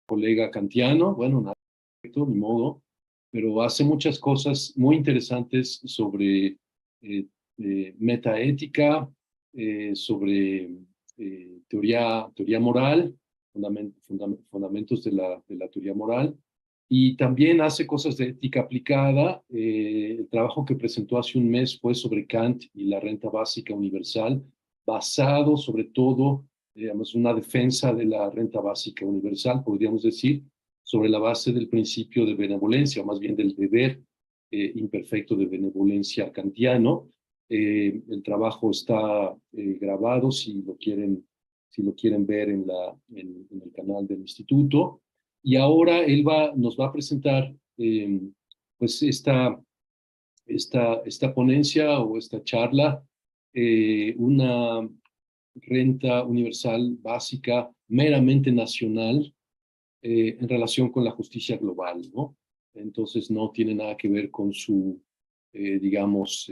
colega kantiano, bueno, nada, ni modo, pero hace muchas cosas muy interesantes sobre metaética, sobre teoría moral, fundamentos de la teoría moral, y también hace cosas de ética aplicada. El trabajo que presentó hace un mes fue sobre Kant y la renta básica universal, basado sobre todo, digamos, una defensa de la renta básica universal, podríamos decir, sobre la base del principio de benevolencia, o más bien del deber imperfecto de benevolencia kantiano. El trabajo está grabado si lo quieren ver en el canal del instituto. Y ahora él nos va a presentar pues esta ponencia o esta charla, una renta universal básica meramente nacional en relación con la justicia global, ¿no? Entonces no tiene nada que ver con su, digamos,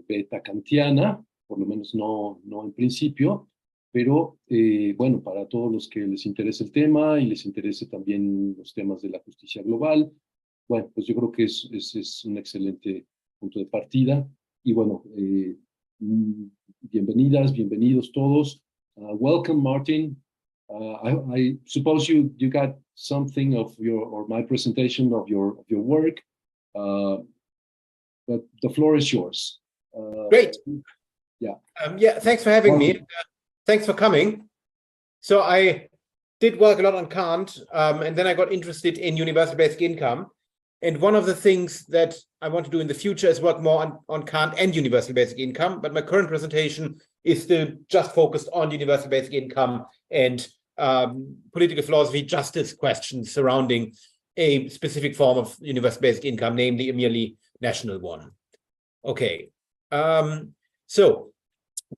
beta kantiana, por lo menos no en principio, pero bueno, para todos los que les interese el tema y les interese también los temas de la justicia global, bueno, pues yo creo que es un excelente punto de partida. Y bueno, bienvenidas, bienvenidos todos. Welcome, Martin. I suppose you got something of or my presentation of your work, but the floor is yours. Great. Yeah. Yeah. Thanks for having me. Thanks for coming. So I did work a lot on Kant, and then I got interested in universal basic income. And one of the things that I want to do in the future is work more on Kant and universal basic income. But my current presentation is still just focused on universal basic income and political philosophy, justice questions surrounding a specific form of universal basic income, namely a merely national one. Okay. So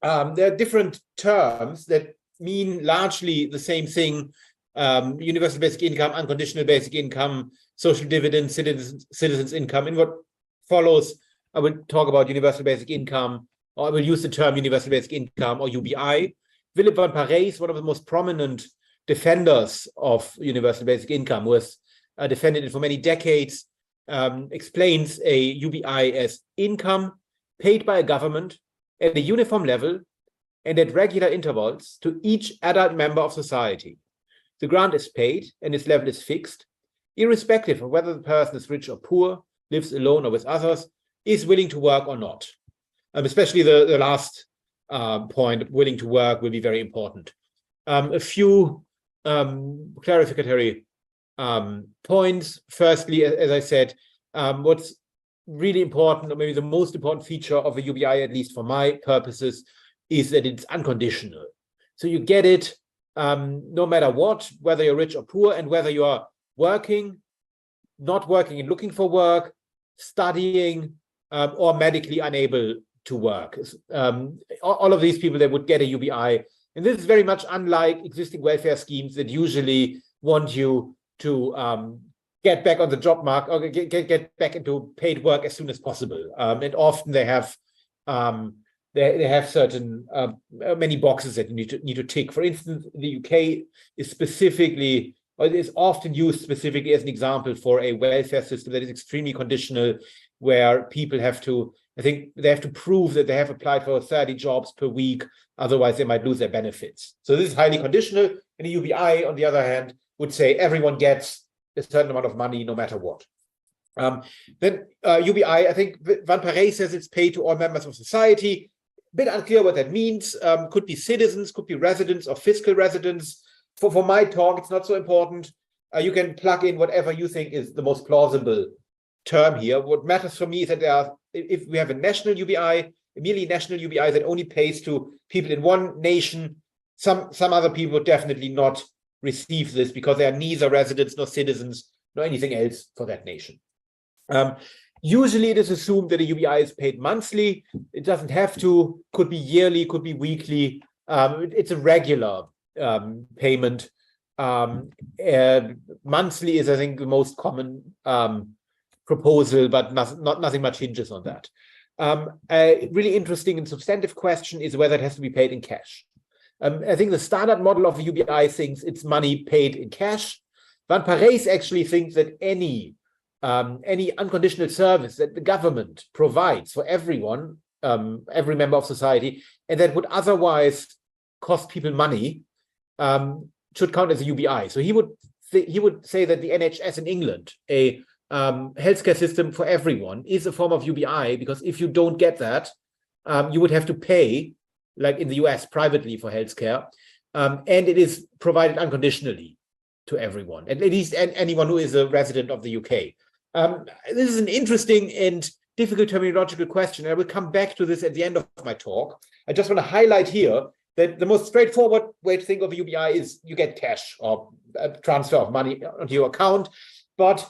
there are different terms that mean largely the same thing. Universal basic income, unconditional basic income, social dividend, citizens' income. In what follows, I will talk about universal basic income, or I will use the term universal basic income, or UBI. Philip van Parijs, one of the most prominent defenders of universal basic income, who has defended it for many decades, explains a UBI as income paid by a government at a uniform level and at regular intervals to each adult member of society. The grant is paid and its level is fixed, irrespective of whether the person is rich or poor, lives alone or with others, is willing to work or not. Especially the last point, willing to work, will be very important. A few clarificatory points. Firstly, as I said, what's really important, or maybe the most important feature of a UBI, at least for my purposes, is that it's unconditional. So you get it no matter what, whether you're rich or poor, and whether you are working, not working and looking for work, studying, or medically unable to work. All of these people, they would get a UBI. And this is very much unlike existing welfare schemes that usually want you to get back on the job market or get back into paid work as soon as possible. And often they have certain many boxes that you need to tick. For instance, the UK is specifically, or is often used specifically as an example for a welfare system that is extremely conditional, where people have to, I think they have to prove that they have applied for 30 jobs per week, otherwise they might lose their benefits. So this is highly conditional. And the UBI, on the other hand, would say everyone gets a certain amount of money no matter what. Then UBI, I think Van Parijs says it's paid to all members of society. Bit unclear what that means. Could be citizens, could be residents or fiscal residents. For my talk, it's not so important. You can plug in whatever you think is the most plausible term here. What matters for me is that if we have a national UBI, a merely national UBI that only pays to people in one nation, some other people would definitely not receive this because they are neither residents nor citizens nor anything else for that nation. Usually it is assumed that a UBI is paid monthly. It doesn't have to, could be yearly, could be weekly. It's a regular payment. Monthly is, I think, the most common proposal, but nothing much hinges on that. A really interesting and substantive question is whether it has to be paid in cash. I think the standard model of a UBI thinks it's money paid in cash. Van Parijs actually thinks that any unconditional service that the government provides for everyone, every member of society, and that would otherwise cost people money, should count as a UBI. So he would say that the NHS in England, a healthcare system for everyone, is a form of UBI, because if you don't get that, you would have to pay, like in the US, privately for healthcare, and it is provided unconditionally to everyone, at least anyone who is a resident of the UK. This is an interesting and difficult terminological question. I will come back to this at the end of my talk. I just want to highlight here that the most straightforward way to think of a UBI is you get cash or a transfer of money onto your account. But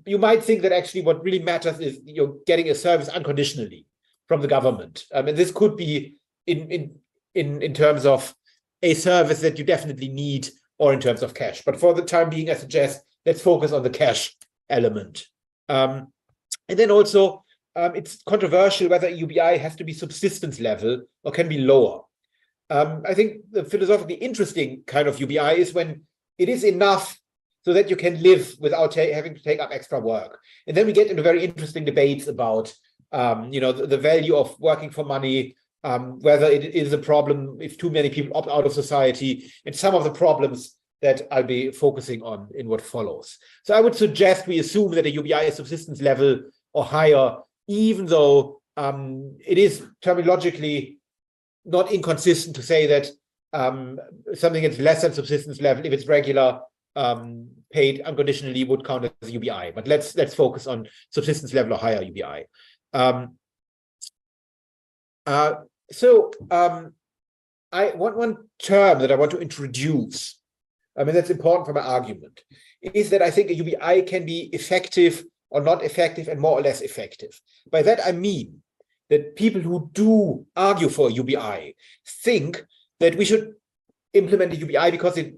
you might think that actually what really matters is you're getting a service unconditionally from the government. And this could be in terms of a service that you definitely need, or in terms of cash. But for the time being, I suggest let's focus on the cash element. And then also, it's controversial whether a UBI has to be subsistence level or can be lower. I think the philosophically interesting kind of UBI is when it is enough so that you can live without having to take up extra work. And then we get into very interesting debates about the value of working for money, whether it is a problem if too many people opt out of society, and some of the problems that I'll be focusing on in what follows. So I would suggest we assume that a UBI is subsistence level or higher, even though it is terminologically not inconsistent to say that something that's less than subsistence level, if it's regular, paid unconditionally, would count as UBI. But let's focus on subsistence level or higher UBI. One term that I want to introduce, that's important for my argument, is that I think a UBI can be effective or not effective and more or less effective. By that I mean that people who do argue for a UBI think that we should implement a UBI because it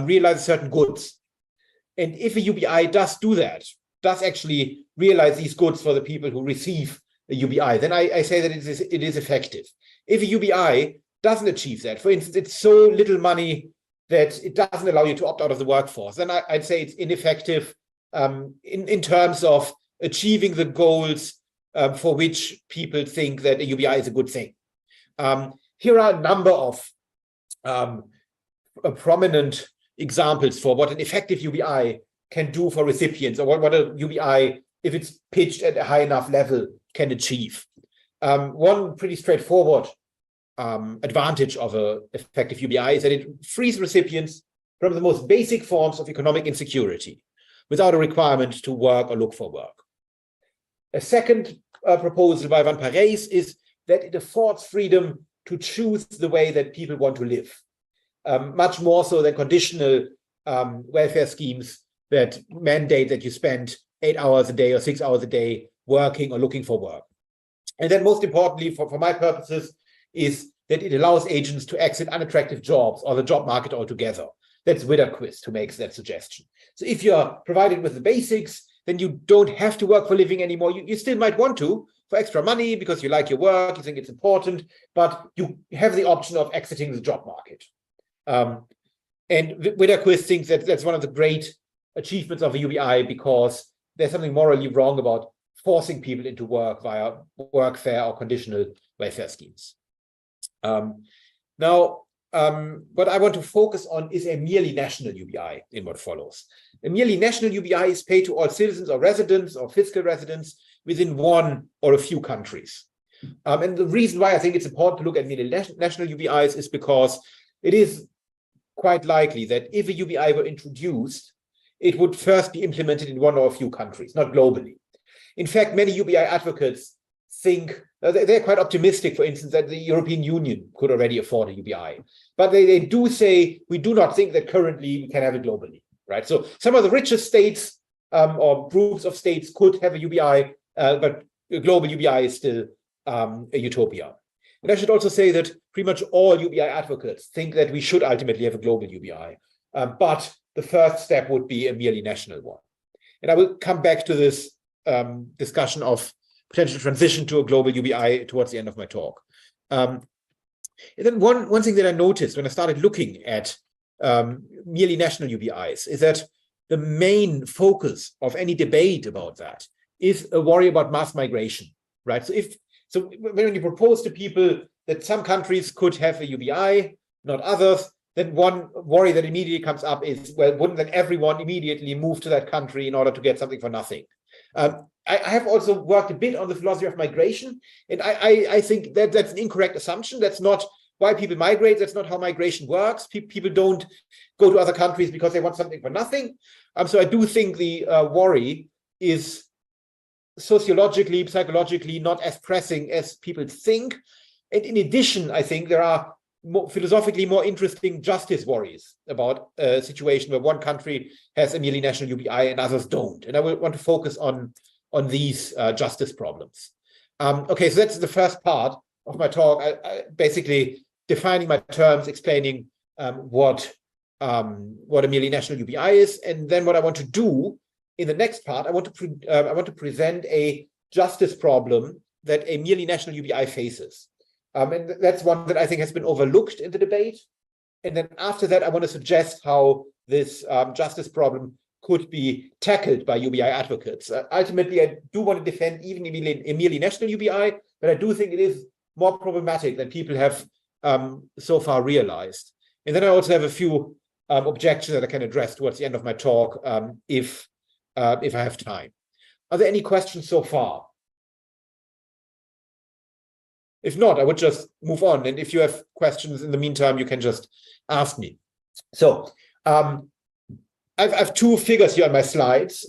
realizes certain goods. And if a UBI does do that, does actually realize these goods for the people who receive a UBI, then I say that it is effective. If a UBI doesn't achieve that, for instance, it's so little money that it doesn't allow you to opt out of the workforce, then I'd say it's ineffective in terms of achieving the goals for which people think that a UBI is a good thing. Here are a number of prominent examples for what an effective UBI can do for recipients, or what a UBI, if it's pitched at a high enough level, can achieve. One pretty straightforward advantage of an effective UBI is that it frees recipients from the most basic forms of economic insecurity without a requirement to work or look for work. A second proposal by Van Parijs is that it affords freedom to choose the way that people want to live, much more so than conditional welfare schemes that mandate that you spend 8 hours a day or 6 hours a day working or looking for work. And then most importantly, for my purposes, is that it allows agents to exit unattractive jobs or the job market altogether. That's Widerquist who makes that suggestion. So if you're provided with the basics, then you don't have to work for a living anymore. You still might want to for extra money because you like your work, you think it's important, but you have the option of exiting the job market. And Widerquist thinks that that's one of the great achievements of a UBI, because there's something morally wrong about forcing people into work via workfare or conditional welfare schemes. Now, what I want to focus on is a merely national UBI in what follows. A merely national UBI is paid to all citizens or residents or fiscal residents within one or a few countries. And the reason why I think it's important to look at merely national UBIs is because it is quite likely that if a UBI were introduced, it would first be implemented in one or a few countries, not globally. In fact, many UBI advocates think, they're quite optimistic, for instance, that the European Union could already afford a UBI. But they do say, we do not think that currently we can have it globally, right? So some of the richest states or groups of states could have a UBI, but a global UBI is still a utopia. And I should also say that pretty much all UBI advocates think that we should ultimately have a global UBI. But the first step would be a merely national one. And I will come back to this discussion of potential transition to a global UBI towards the end of my talk. And then one thing that I noticed when I started looking at merely national UBIs is that the main focus of any debate about that is a worry about mass migration, right? So when you propose to people that some countries could have a UBI, not others, then one worry that immediately comes up is, well, wouldn't then everyone immediately move to that country in order to get something for nothing? I have also worked a bit on the philosophy of migration, and I think that that's an incorrect assumption. That's not why people migrate. That's not how migration works. People don't go to other countries because they want something for nothing. So I do think the worry is sociologically, psychologically not as pressing as people think. And in addition, I think there are philosophically more interesting justice worries about a situation where one country has a merely national UBI and others don't. And I will want to focus on these justice problems. Okay, so that's the first part of my talk. I basically defining my terms, explaining what a merely national UBI is, and then what I want to do in the next part, I want to present a justice problem that a merely national UBI faces. And that's one that I think has been overlooked in the debate. And then after that, I want to suggest how this justice problem could be tackled by UBI advocates. Ultimately, I do want to defend even a merely national UBI, but I do think it is more problematic than people have so far realized. And then I also have a few objections that I can address towards the end of my talk if I have time. Are there any questions so far? If not, I would just move on. And if you have questions in the meantime, you can just ask me. So I have two figures here on my slides.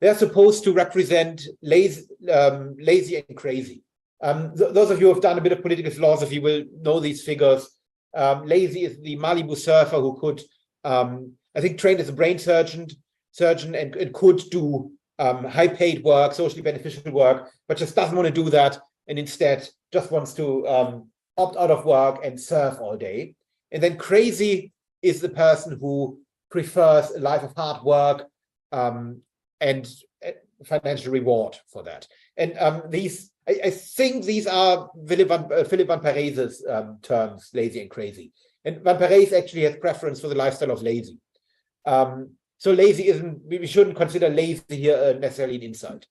They're supposed to represent lazy and crazy. Those of you who have done a bit of political philosophy will know these figures. Lazy is the Malibu surfer who could, I think, trained as a brain surgeon and could do high-paid work, socially beneficial work, but just doesn't want to do that, and instead just wants to opt out of work and surf all day. And then crazy is the person who prefers a life of hard work and financial reward for that. And I think these are Philip van Parijs's terms, lazy and crazy. And van Parijs actually has preference for the lifestyle of lazy. So lazy isn't, we shouldn't consider lazy here necessarily an insult.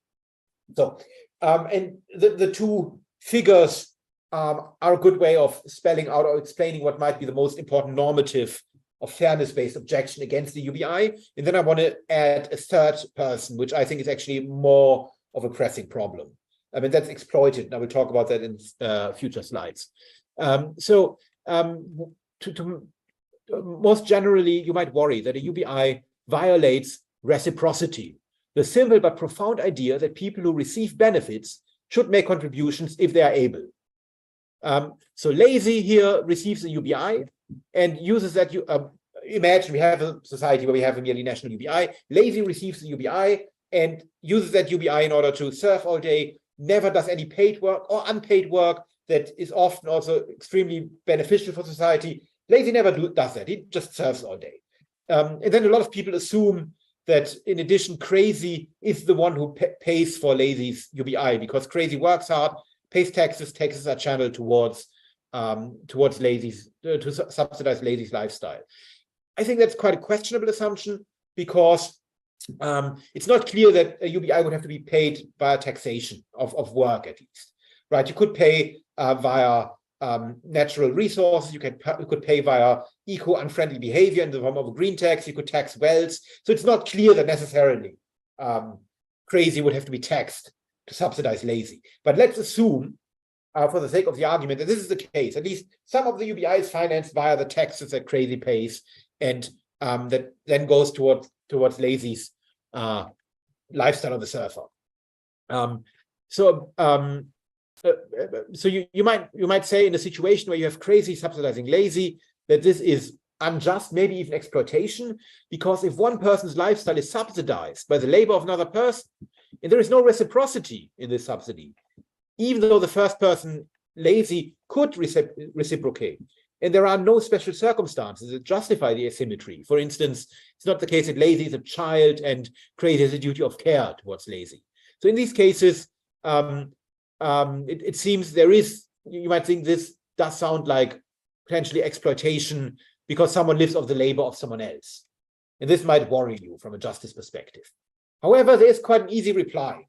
So, and the two figures are a good way of spelling out or explaining what might be the most important normative or fairness-based objection against the UBI. And then I want to add a third person, which I think is actually more of a pressing problem. I mean, that's exploited, and I will talk about that in future slides. Most generally, you might worry that a UBI violates reciprocity, the simple but profound idea that people who receive benefits should make contributions if they are able. So lazy here receives a UBI and uses that. Imagine we have a society where we have a merely national UBI. Lazy receives the UBI and uses that UBI in order to surf all day, never does any paid work or unpaid work that is often also extremely beneficial for society. Lazy never does that. He just surfs all day. And then a lot of people assume that in addition, crazy is the one who pays for lazy's UBI because crazy works hard, pays taxes. Taxes are channeled towards lazy's to subsidize lazy's lifestyle. I think that's quite a questionable assumption because it's not clear that a UBI would have to be paid via taxation of work, at least, right? You could pay via natural resources. You could pay via eco-unfriendly behavior in the form of a green tax. You could tax wells. So it's not clear that necessarily crazy would have to be taxed to subsidize lazy. But let's assume, for the sake of the argument, that this is the case. At least some of the UBI is financed via the taxes that crazy pays, and that then goes towards lazy's lifestyle of the surfer. So you might say in a situation where you have crazy subsidizing lazy that this is unjust, maybe even exploitation, because if one person's lifestyle is subsidized by the labor of another person, and there is no reciprocity in this subsidy, even though the first person, lazy, could reciprocate, and there are no special circumstances that justify the asymmetry. For instance, it's not the case that lazy is a child and crazy has a duty of care towards lazy. So in these cases, it seems there is, you might think this does sound like potentially exploitation because someone lives off the labor of someone else. And this might worry you from a justice perspective. However, there's quite an easy reply.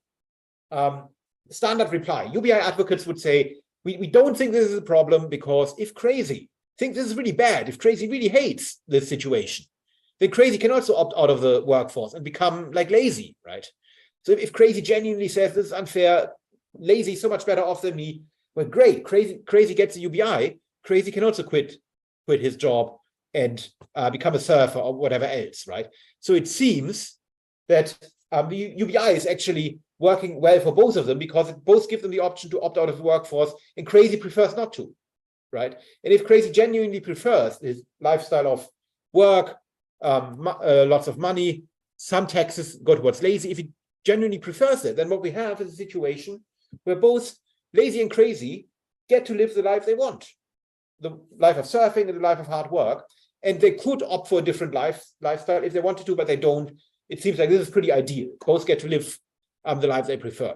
Standard reply. UBI advocates would say, we don't think this is a problem because if Crazy thinks this is really bad, if Crazy really hates this situation, then Crazy can also opt out of the workforce and become like Lazy, right? So if Crazy genuinely says this is unfair, Lazy is so much better off than me, well, great, Crazy gets a UBI, Crazy can also quit his job and become a surfer or whatever else, right? So it seems that the UBI is actually working well for both of them because it both give them the option to opt out of the workforce, and Crazy prefers not to, right? And if Crazy genuinely prefers his lifestyle of work, lots of money, some taxes go towards Lazy, if he genuinely prefers it, then what we have is a situation where both Lazy and Crazy get to live the life they want, the life of surfing and the life of hard work, and they could opt for a different lifestyle if they wanted to, but they don't. It seems like this is pretty ideal. Both get to live the life they prefer.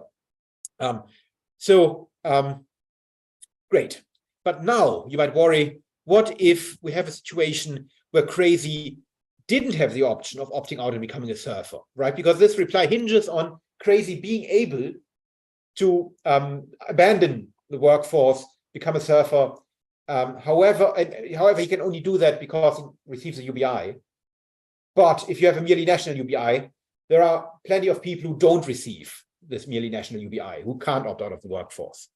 Great. But now you might worry, what if we have a situation where Crazy didn't have the option of opting out and becoming a surfer, right? Because this reply hinges on Crazy being able to abandon the workforce, become a surfer. However, he can only do that because he receives a UBI. But if you have a merely national UBI, there are plenty of people who don't receive this merely national UBI, who can't opt out of the workforce.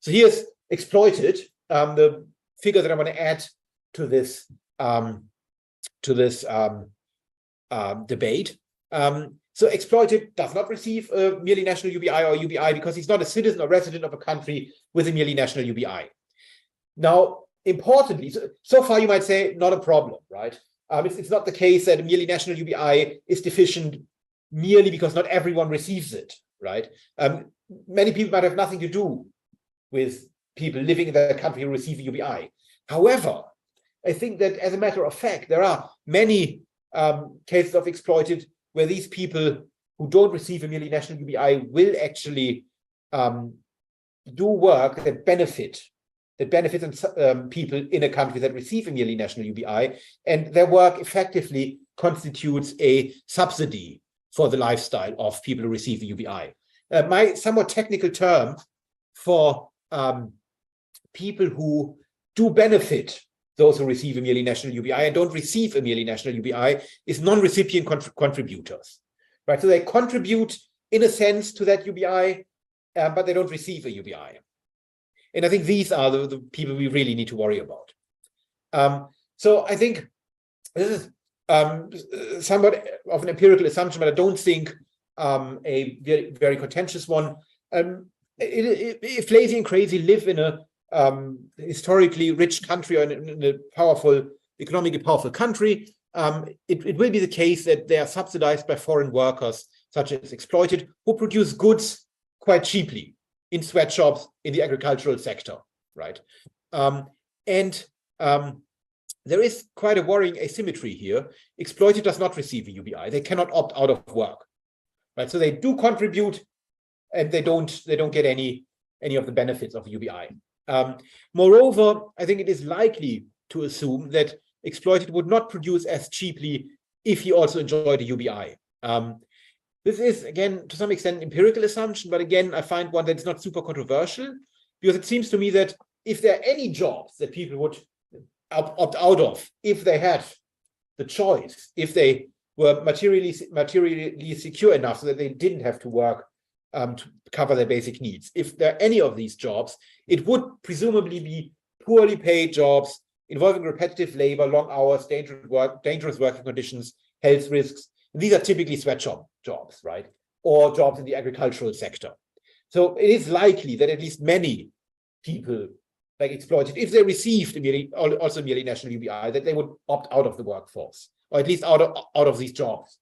So here's Exploited, the figure that I want to add to this debate. So Exploited does not receive a merely national UBI or UBI because he's not a citizen or resident of a country with a merely national UBI. Now, importantly, so far you might say not a problem, right? It's not the case that a merely national UBI is deficient merely because not everyone receives it, right? Many people might have nothing to do with people living in their country who receive a UBI. However, I think that as a matter of fact, there are many cases of Exploited where these people who don't receive a merely national UBI will actually do work that benefits people in a country that receive a merely national UBI, and their work effectively constitutes a subsidy for the lifestyle of people who receive a UBI. My somewhat technical term for people who do benefit those who receive a merely national UBI and don't receive a merely national UBI is non-recipient contributors, right? So they contribute in a sense to that UBI, but they don't receive a UBI. And I think these are the people we really need to worry about. So I think this is somewhat of an empirical assumption, but I don't think a very, very contentious one. If Lazy and Crazy live in a historically rich country or in a powerful, economically powerful country, it will be the case that they are subsidized by foreign workers, such as Exploited, who produce goods quite cheaply in sweatshops in the agricultural sector, right? There is quite a worrying asymmetry here. Exploited does not receive a UBI. They cannot opt out of work, right? So they do contribute, and they don't get any of the benefits of a UBI. Moreover, I think it is likely to assume that Exploited would not produce as cheaply if he also enjoyed a UBI. This is, again, to some extent, an empirical assumption, but again, I find one that's not super controversial, because it seems to me that if there are any jobs that people would opt out of, if they had the choice, if they were materially secure enough so that they didn't have to work to cover their basic needs, if there are any of these jobs, it would presumably be poorly paid jobs involving repetitive labor, long hours, dangerous working conditions, health risks. These are typically sweatshop jobs, right? Or jobs in the agricultural sector. So it is likely that at least many people like Exploited, if they received also merely national UBI, that they would opt out of the workforce, or at least out of these jobs.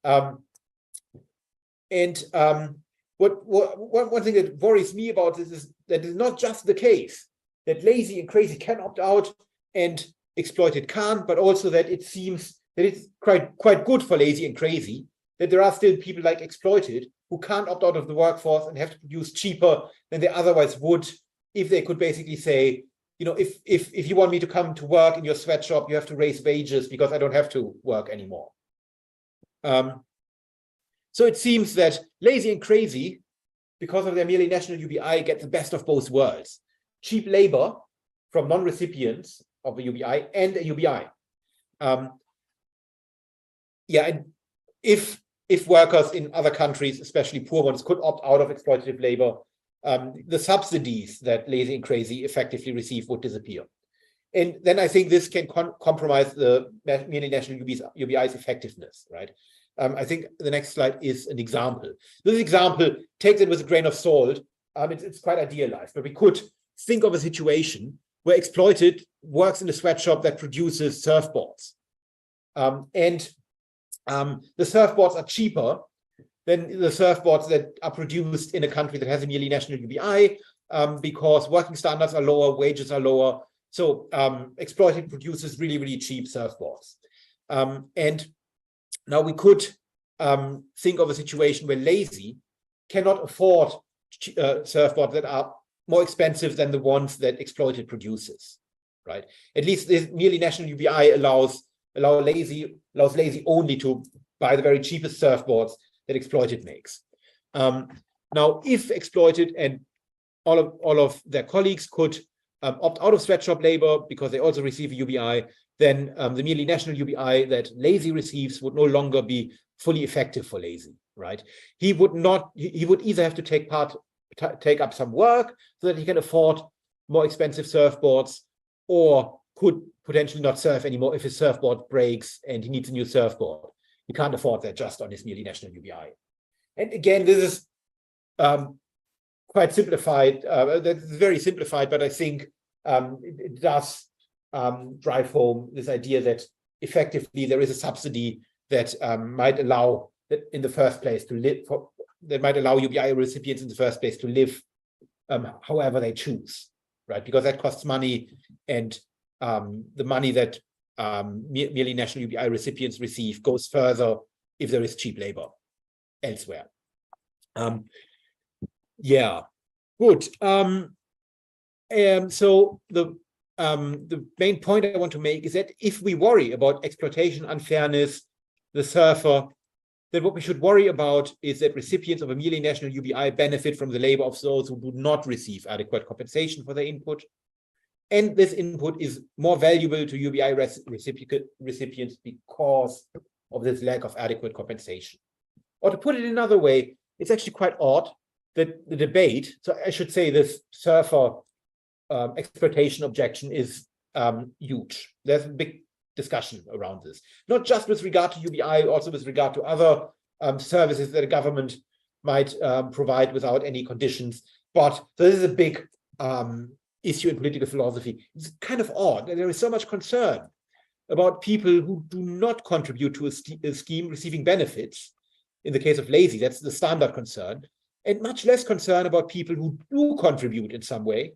One thing that worries me about this is that it's not just the case that Lazy and Crazy can opt out and Exploited can't, but also that it seems that it's quite good for Lazy and Crazy that there are still people like Exploited who can't opt out of the workforce and have to produce cheaper than they otherwise would if they could basically say, if you want me to come to work in your sweatshop, you have to raise wages because I don't have to work anymore. So it seems that lazy and crazy, because of their merely national UBI, get the best of both worlds. Cheap labor from non-recipients of a UBI and a UBI. And if workers in other countries, especially poor ones, could opt out of exploitative labor, the subsidies that lazy and crazy effectively receive would disappear. And then I think this can compromise the merely national UBI's effectiveness, right? I think the next slide is an example. This example, take it with a grain of salt. It's quite idealized, but we could think of a situation where exploited works in a sweatshop that produces surfboards. The surfboards are cheaper than the surfboards that are produced in a country that has a merely national UBI, because working standards are lower, wages are lower. So exploited produces really, really cheap surfboards. And now we could think of a situation where lazy cannot afford surfboards that are more expensive than the ones that exploited produces, right? At least the merely national UBI allows lazy only to buy the very cheapest surfboards that exploited makes. Now, if exploited and all of their colleagues could opt out of sweatshop labor because they also receive a UBI, then the merely national UBI that lazy receives would no longer be fully effective for lazy, right? He would either have to take up some work so that he can afford more expensive surfboards, or could potentially not surf anymore if his surfboard breaks and he needs a new surfboard. He can't afford that just on his merely national UBI. And again, this is quite simplified. That's very simplified, but I think it does drive home this idea that effectively there is a subsidy that might allow that in the first place to live that might allow UBI recipients in the first place to live however they choose, right? Because that costs money, and the money that merely national UBI recipients receive goes further if there is cheap labor elsewhere. Yeah, good. So the main point I want to make is that if we worry about exploitation, unfairness, the surfer, then what we should worry about is that recipients of a merely national UBI benefit from the labor of those who do not receive adequate compensation for their input. And this input is more valuable to UBI recipients because of this lack of adequate compensation. Or to put it another way, it's actually quite odd that the debate, so I should say this surfer exploitation objection is huge. There's a big discussion around this, not just with regard to UBI, also with regard to other services that a government might provide without any conditions. But so this is a big issue in political philosophy. It's kind of odd that there is so much concern about people who do not contribute to a scheme receiving benefits. In the case of lazy, that's the standard concern, and much less concern about people who do contribute in some way,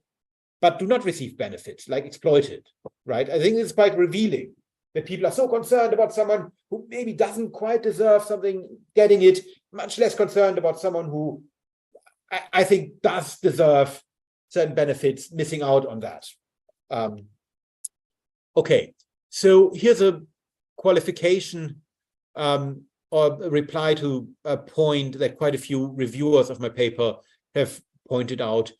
but do not receive benefits, like exploited, right? I think it's quite revealing that people are so concerned about someone who maybe doesn't quite deserve something getting it, much less concerned about someone who I think does deserve certain benefits, missing out on that. Okay, so here's a qualification or a reply to a point that quite a few reviewers of my paper have pointed out.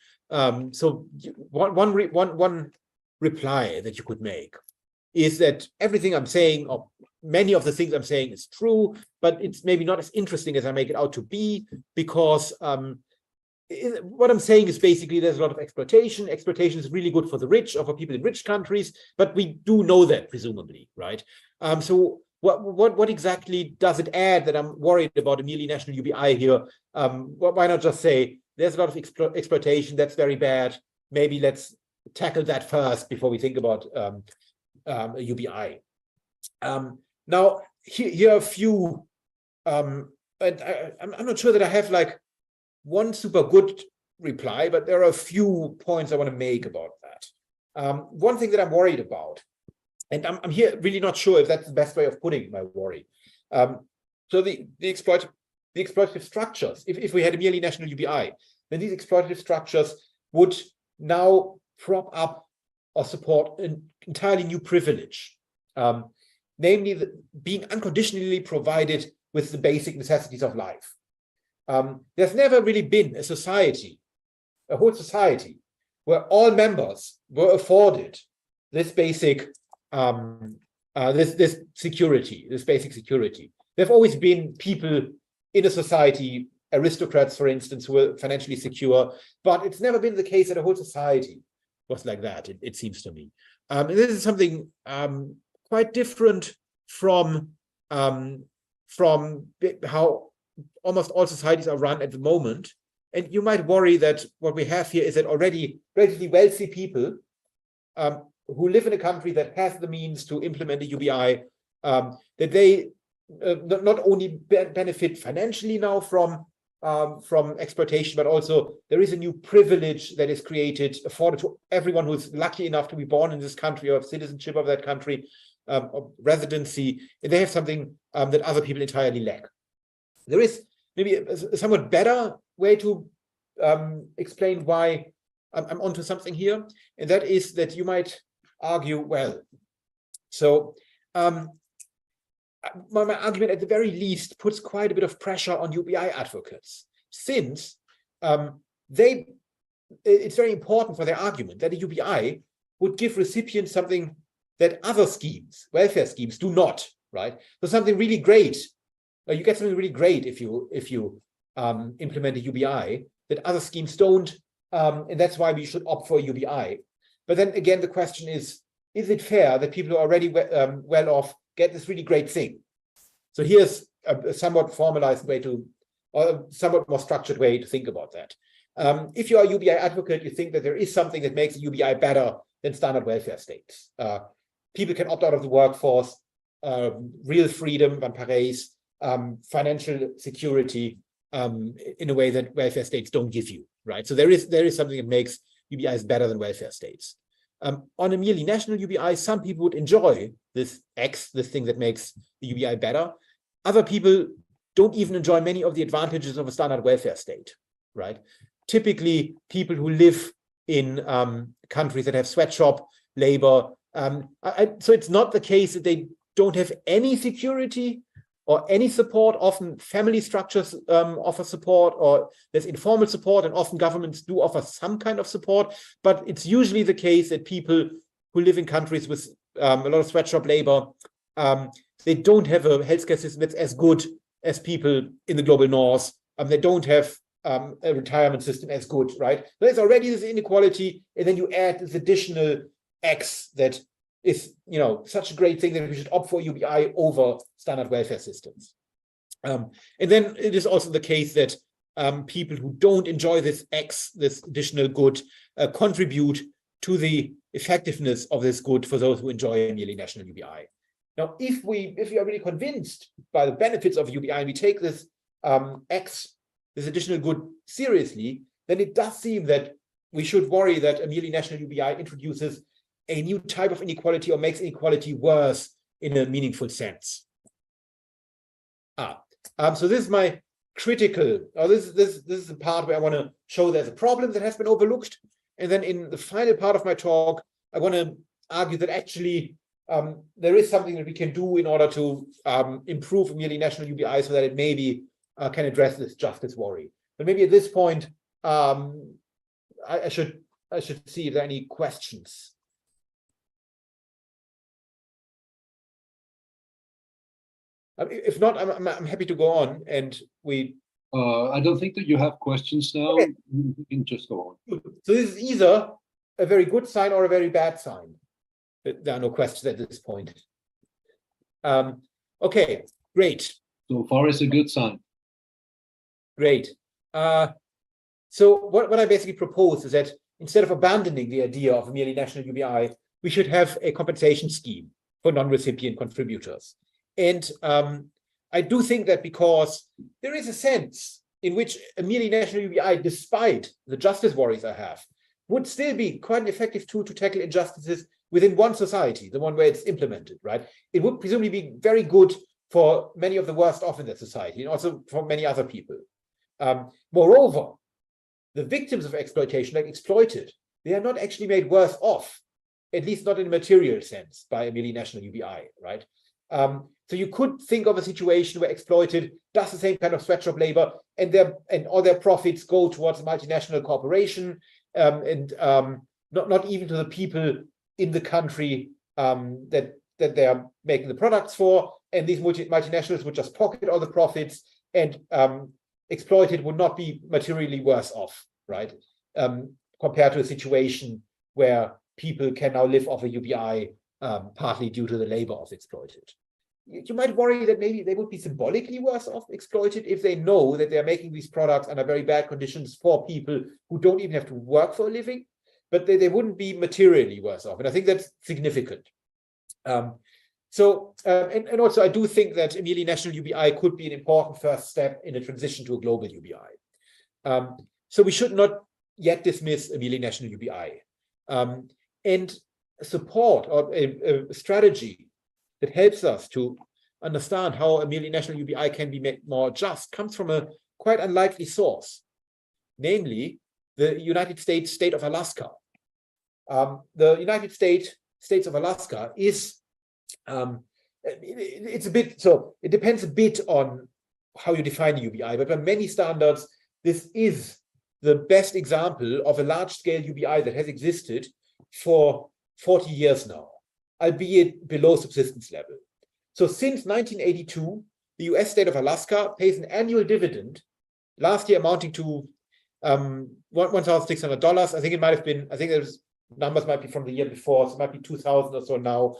So one reply that you could make is that everything I'm saying, or many of the things I'm saying, is true, but it's maybe not as interesting as I make it out to be, because what I'm saying is basically there's a lot of exploitation. Exploitation is really good for the rich or for people in rich countries, but we do know that, presumably, right? So what exactly does it add that I'm worried about a merely national UBI here? Why not just say there's a lot of exploitation, that's very bad, maybe let's tackle that first before we think about a UBI. Now, here are a few, and I'm not sure that I have like one super good reply, but there are a few points I want to make about that. One thing that I'm worried about, and I'm here really not sure if that's the best way of putting my worry. So the exploitative structures, if we had a merely national UBI, then these exploitative structures would now prop up or support an entirely new privilege, namely being unconditionally provided with the basic necessities of life. There's never really been a society, a whole society, where all members were afforded this basic this security, this basic security. There have always been people in a society, aristocrats, for instance, who were financially secure, but it's never been the case that a whole society was like that, it seems to me. And this is something quite different from how almost all societies are run at the moment. And you might worry that what we have here is that already relatively wealthy people who live in a country that has the means to implement a UBI, that they not only benefit financially now from exploitation, but also there is a new privilege that is created, afforded to everyone who's lucky enough to be born in this country or have citizenship of that country, or residency. And they have something that other people entirely lack. There is maybe a somewhat better way to explain why I'm onto something here, and that is that you might argue, well, so my argument at the very least puts quite a bit of pressure on UBI advocates, since it's very important for their argument that a UBI would give recipients something that other schemes, welfare schemes, do not, right? So something really great. You get something really great if you implement a UBI that other schemes don't, and that's why we should opt for a UBI. But then again, the question is it fair that people who are already well off get this really great thing? So here's a somewhat formalized way to, or a somewhat more structured way to think about that. If you are a UBI advocate, you think that there is something that makes a UBI better than standard welfare states. People can opt out of the workforce, real freedom, pareis, financial security in a way that welfare states don't give you, right? So there is something that makes UBIs better than welfare states. On a merely national UBI, some people would enjoy this thing that makes the UBI better. Other people don't even enjoy many of the advantages of a standard welfare state, right? Typically, people who live in countries that have sweatshop labor. So it's not the case that they don't have any security or any support. Often family structures offer support, or there's informal support, and often governments do offer some kind of support. But it's usually the case that people who live in countries with a lot of sweatshop labor, they don't have a healthcare system that's as good as people in the global north. They don't have a retirement system as good, right? There's already this inequality, and then you add this additional X that is, such a great thing that we should opt for UBI over standard welfare systems. And then it is also the case that people who don't enjoy this X, this additional good, contribute to the effectiveness of this good for those who enjoy a merely national UBI. Now, if we are really convinced by the benefits of UBI and we take this X, this additional good seriously, then it does seem that we should worry that a merely national UBI introduces a new type of inequality or makes inequality worse in a meaningful sense. So this is my critical, or this is the part where I want to show there's a problem that has been overlooked. And then in the final part of my talk, I want to argue that actually there is something that we can do in order to improve merely national UBI so that it maybe can address this justice worry. But maybe at this point, I should see if there are any questions. If not, I'm happy to go on, and we. I don't think that you have questions now. Okay. You can just go on. So this is either a very good sign or a very bad sign. There are no questions at this point. Okay, great. So far, it's a good sign. Great. So what I basically propose is that instead of abandoning the idea of a merely national UBI, we should have a compensation scheme for non-recipient contributors. And I do think that because there is a sense in which a merely national UBI, despite the justice worries I have, would still be quite an effective tool to tackle injustices within one society, the one where it's implemented, right? It would presumably be very good for many of the worst off in that society, and also for many other people. Moreover, the victims of exploitation, like exploited, they are not actually made worse off at least not in a material sense, by a merely national UBI, right? So you could think of a situation where exploited does the same kind of sweatshop labor, and all their profits go towards a multinational corporation, not even to the people in the country that they are making the products for, and these multinationals would just pocket all the profits, and exploited would not be materially worse off, right? Compared to a situation where people can now live off a UBI partly due to the labor of exploited. You might worry that maybe they would be symbolically worse off exploited if they know that they're making these products under very bad conditions for people who don't even have to work for a living, but they wouldn't be materially worse off. And I think that's significant. And also I do think that a merely national UBI could be an important first step in a transition to a global UBI. So we should not yet dismiss a merely national UBI. And support or a strategy that helps us to understand how a merely national UBI can be made more just comes from a quite unlikely source, namely the United States state of Alaska. The United States of Alaska is, it's a bit, so it depends a bit on how you define a UBI, but by many standards, this is the best example of a large-scale UBI that has existed for 40 years now, albeit below subsistence level. So since 1982, the US state of Alaska pays an annual dividend, last year amounting to $1,600. I think it might have been, I think there's numbers might be from the year before, so it might be 2,000 or so now,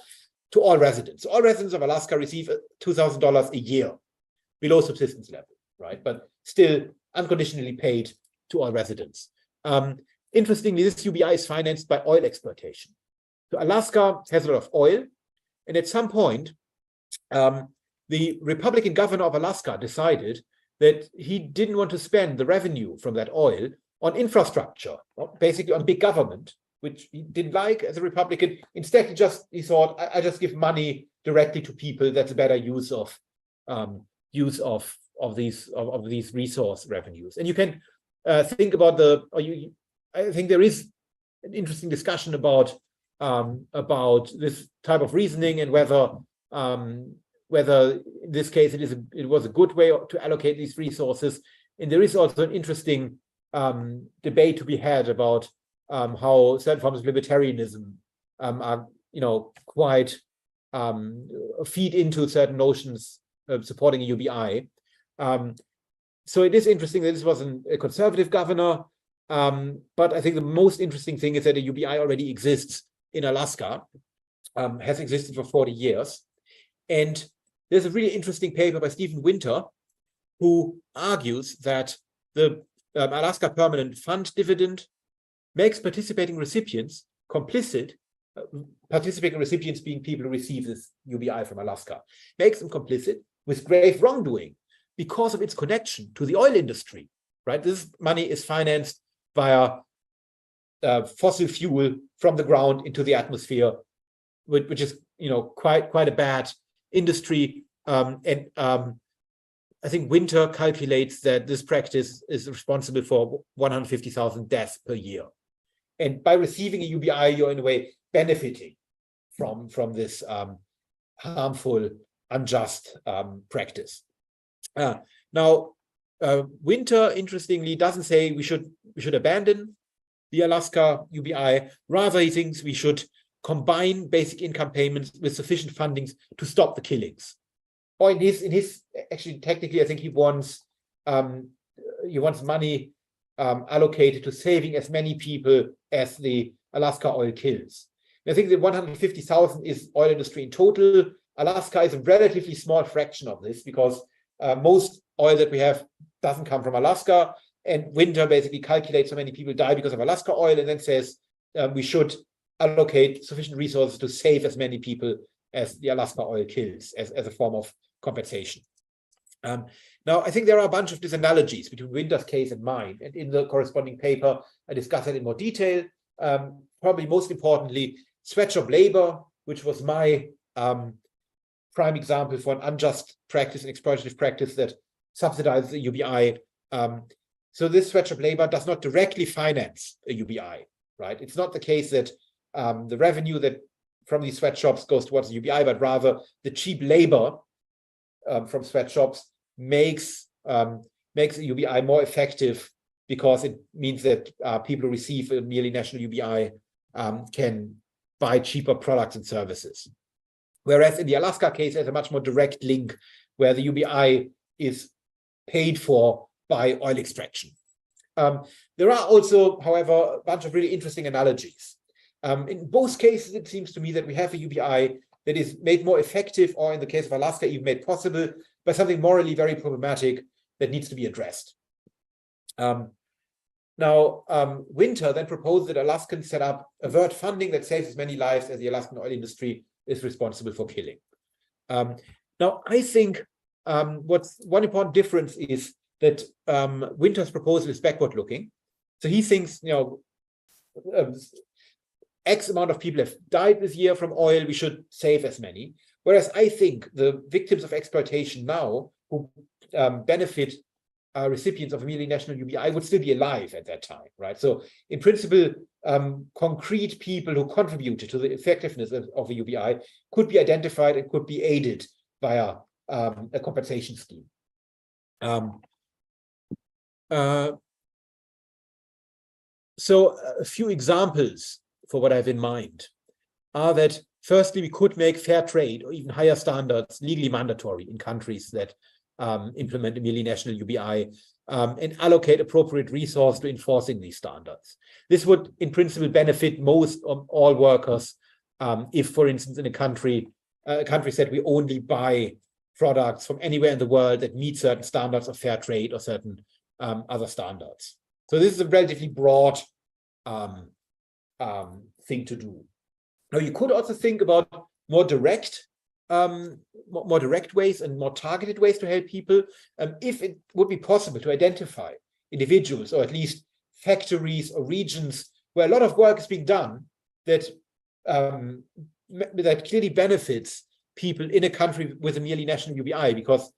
to all residents. So all residents of Alaska receive $2,000 a year below subsistence level, right? But still unconditionally paid to all residents. Interestingly, this UBI is financed by oil exploitation. So Alaska has a lot of oil, and at some point, the Republican governor of Alaska decided that he didn't want to spend the revenue from that oil on infrastructure, basically on big government, which he didn't like as a Republican. Instead, he thought, I just give money directly to people. That's a better use of these resource revenues. And you can think about I think there is an interesting discussion about this type of reasoning and whether in this case it was a good way to allocate these resources. And there is also an interesting debate to be had about how certain forms of libertarianism are, quite feed into certain notions of supporting a UBI. So it is interesting that this was a conservative governor, but I think the most interesting thing is that a UBI already exists in Alaska, has existed for 40 years. And there's a really interesting paper by Stephen Winter, who argues that the Alaska Permanent Fund dividend makes participating recipients complicit, participating recipients being people who receive this UBI from Alaska, makes them complicit with grave wrongdoing because of its connection to the oil industry, right? This money is financed via fossil fuel from the ground into the atmosphere, which is, quite a bad industry. I think Winter calculates that this practice is responsible for 150,000 deaths per year. And by receiving a UBI, you're in a way benefiting from this harmful, unjust practice. Now, Winter, interestingly, doesn't say we should abandon the Alaska UBI. Rather, he thinks we should combine basic income payments with sufficient fundings to stop the killings. Or in his actually, technically, I think he wants money allocated to saving as many people as the Alaska oil kills. And I think the 150,000 is oil industry in total. Alaska is a relatively small fraction of this because most oil that we have doesn't come from Alaska. And Winter basically calculates how many people die because of Alaska oil and then says we should allocate sufficient resources to save as many people as the Alaska oil kills as a form of compensation. Now, I think there are a bunch of disanalogies between Winter's case and mine. And in the corresponding paper, I discuss it in more detail. Probably most importantly, sweatshop labor, which was my prime example for an unjust practice, an exploitative practice that subsidizes a UBI. So this sweatshop labor does not directly finance a UBI, right? It's not the case that the revenue that from these sweatshops goes towards the UBI, but rather the cheap labor from sweatshops makes the UBI more effective, because it means that people who receive a merely national UBI can buy cheaper products and services. Whereas in the Alaska case, there's a much more direct link where the UBI is paid for by oil extraction. There are also, however, a bunch of really interesting analogies. In both cases, it seems to me that we have a UBI that is made more effective, or in the case of Alaska, even made possible by something morally very problematic that needs to be addressed. Winter then proposed that Alaskans set up avert funding that saves as many lives as the Alaskan oil industry is responsible for killing. Now, I think what's one important difference is that Winter's proposal is backward-looking. So he thinks, X amount of people have died this year from oil, we should save as many. Whereas I think the victims of exploitation now, who benefit recipients of a merely national UBI, would still be alive at that time, right? So in principle, concrete people who contributed to the effectiveness of a UBI could be identified and could be aided via a compensation scheme. So a few examples for what I have in mind are that, firstly, we could make fair trade or even higher standards legally mandatory in countries that implement a merely national UBI and allocate appropriate resources to enforcing these standards. This would, in principle, benefit most of all workers if, for instance, in a country said we only buy products from anywhere in the world that meet certain standards of fair trade or certain other standards. So this is a relatively broad thing to do. Now, you could also think about more direct ways and more targeted ways to help people. If it would be possible to identify individuals, or at least factories or regions where a lot of work is being done that clearly benefits people in a country with a merely national UBI, because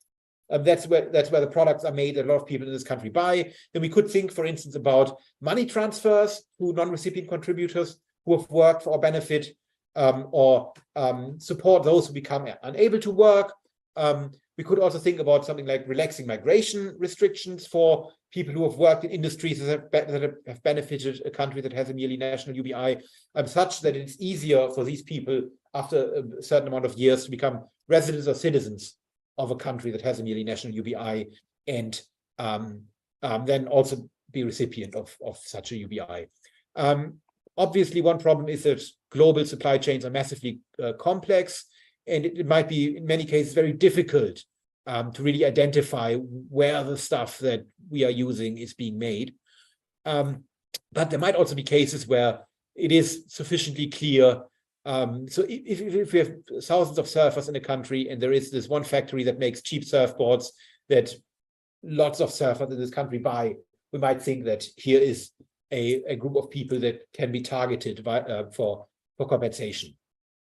that's where the products are made that a lot of people in this country buy. Then we could think, for instance, about money transfers to non-recipient contributors who have worked for our benefit, or support those who become unable to work. We could also think about something like relaxing migration restrictions for people who have worked in industries that have benefited a country that has a merely national UBI, such that it's easier for these people after a certain amount of years to become residents or citizens of a country that has a merely national UBI, and then also be recipient of such a UBI. Obviously, one problem is that global supply chains are massively complex, and it might be, in many cases, very difficult to really identify where the stuff that we are using is being made. But there might also be cases where it is sufficiently clear. So if we have thousands of surfers in a country, and there is this one factory that makes cheap surfboards that lots of surfers in this country buy, we might think that here is a group of people that can be targeted for compensation,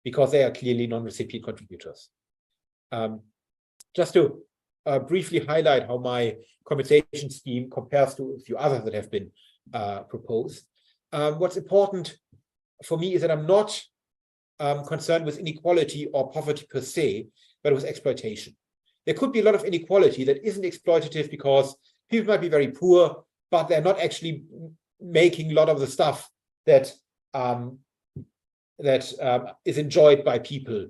because they are clearly non-recipient contributors. Just to briefly highlight how my compensation scheme compares to a few others that have been proposed. What's important for me is that I'm not concerned with inequality or poverty per se, but with exploitation. There could be a lot of inequality that isn't exploitative, because people might be very poor, but they're not actually making a lot of the stuff that is enjoyed by people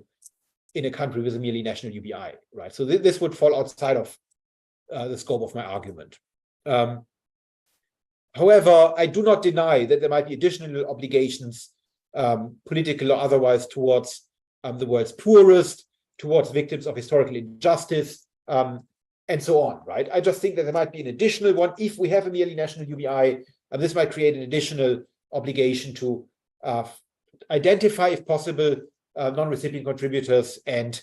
in a country with a merely national UBI, right? So this would fall outside of the scope of my argument. However, I do not deny that there might be additional obligations, political or otherwise, towards the world's poorest, towards victims of historical injustice, and so on, right? I just think that there might be an additional one if we have a merely national UBI, and this might create an additional obligation to identify, if possible, non-recipient contributors and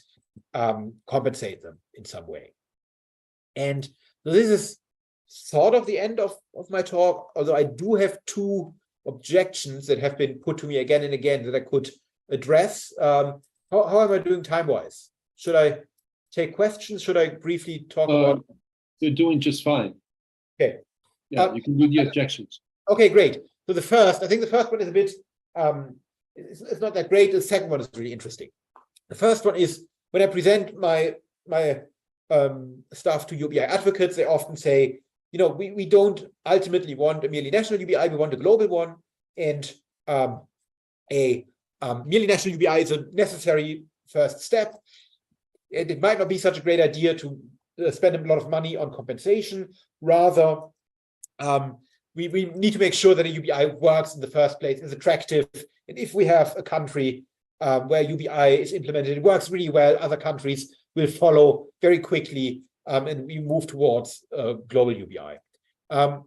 compensate them in some way. And so this is sort of the end of my talk, although I do have two objections that have been put to me again and again that I could address. How am I doing time-wise? Should I take questions? Should I briefly talk about? You're doing just fine. Okay. Yeah, you can do the objections. Okay, great. So I think the first one is a bit it's not that great. The second one is really interesting. The first one is when I present my stuff to UBI advocates, they often say, you know, we don't ultimately want a merely national UBI, we want a global one. And a merely national UBI is a necessary first step. And it might not be such a great idea to spend a lot of money on compensation. Rather, we need to make sure that a UBI works in the first place, is attractive. And if we have a country where UBI is implemented, it works really well, other countries will follow very quickly, and we move towards global UBI. I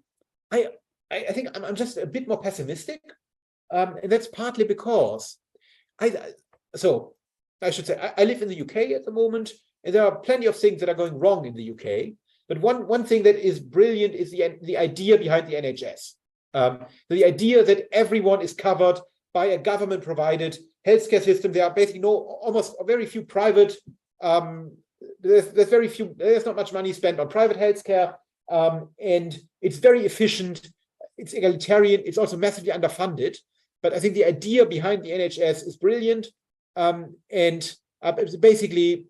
think I'm just a bit more pessimistic, and that's partly because I should say I live in the UK at the moment, and there are plenty of things that are going wrong in the UK. But one thing that is brilliant is the idea behind the NHS. The idea that everyone is covered by a government-provided healthcare system. There are basically almost very few private. There's not much money spent on private healthcare, and it's very efficient. It's egalitarian. It's also massively underfunded. But I think the idea behind the NHS is brilliant. And it was basically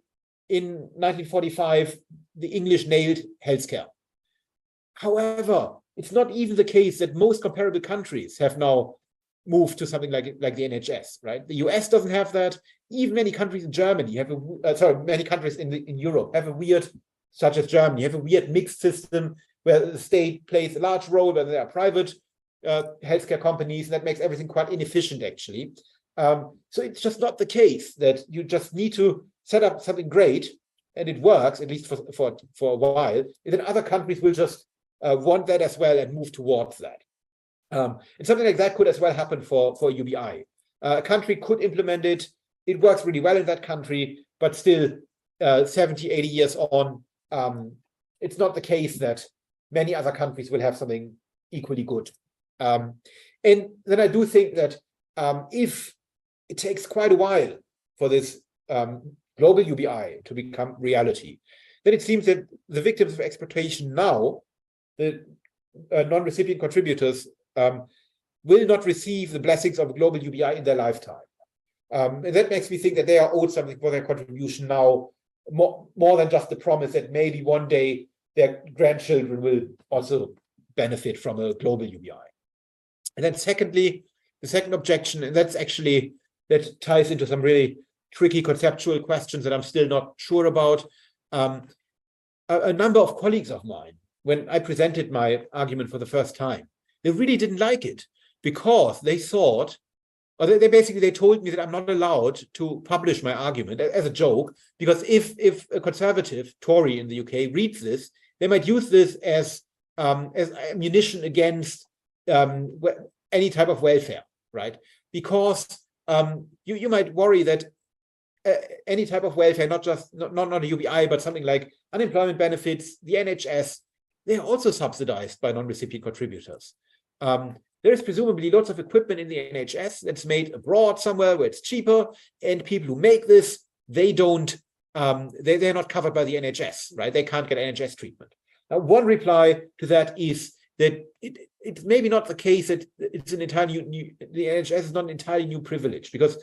in 1945, the English nailed healthcare. However, it's not even the case that most comparable countries have now moved to something like the NHS, right? The US doesn't have that. Even many countries in Germany have many countries in Europe have a weird, such as Germany, have a weird mixed system where the state plays a large role, where there are private healthcare companies, and that makes everything quite inefficient, actually. So it's just not the case that you just need to set up something great and it works, at least for a while, and then other countries will just want that as well and move towards that. And something like that could as well happen for UBI. A country could implement it. It works really well in that country, but still 70, 80 years on, it's not the case that many other countries will have something equally good. And then I do think that if it takes quite a while for this global UBI to become reality, then it seems that the victims of exploitation now, the non-recipient contributors, will not receive the blessings of a global UBI in their lifetime. And that makes me think that they are owed something for their contribution now, more than just the promise that maybe one day their grandchildren will also benefit from a global UBI. And then secondly, the second objection, and that ties into some really tricky conceptual questions that I'm still not sure about. A number of colleagues of mine, when I presented my argument for the first time, they really didn't like it because they thought, or they told me that I'm not allowed to publish my argument as a joke, because if a conservative Tory in the UK reads this, they might use this as ammunition against any type of welfare, right? Because you might worry that any type of welfare, not a UBI, but something like unemployment benefits, the NHS, they're also subsidized by non-recipient contributors. There is presumably lots of equipment in the NHS that's made abroad somewhere where it's cheaper, and people who make this, they're not covered by the NHS, right? They can't get NHS treatment. Now, one reply to that is that it's maybe not the case that it's an entirely new, the NHS is not an entirely new privilege, because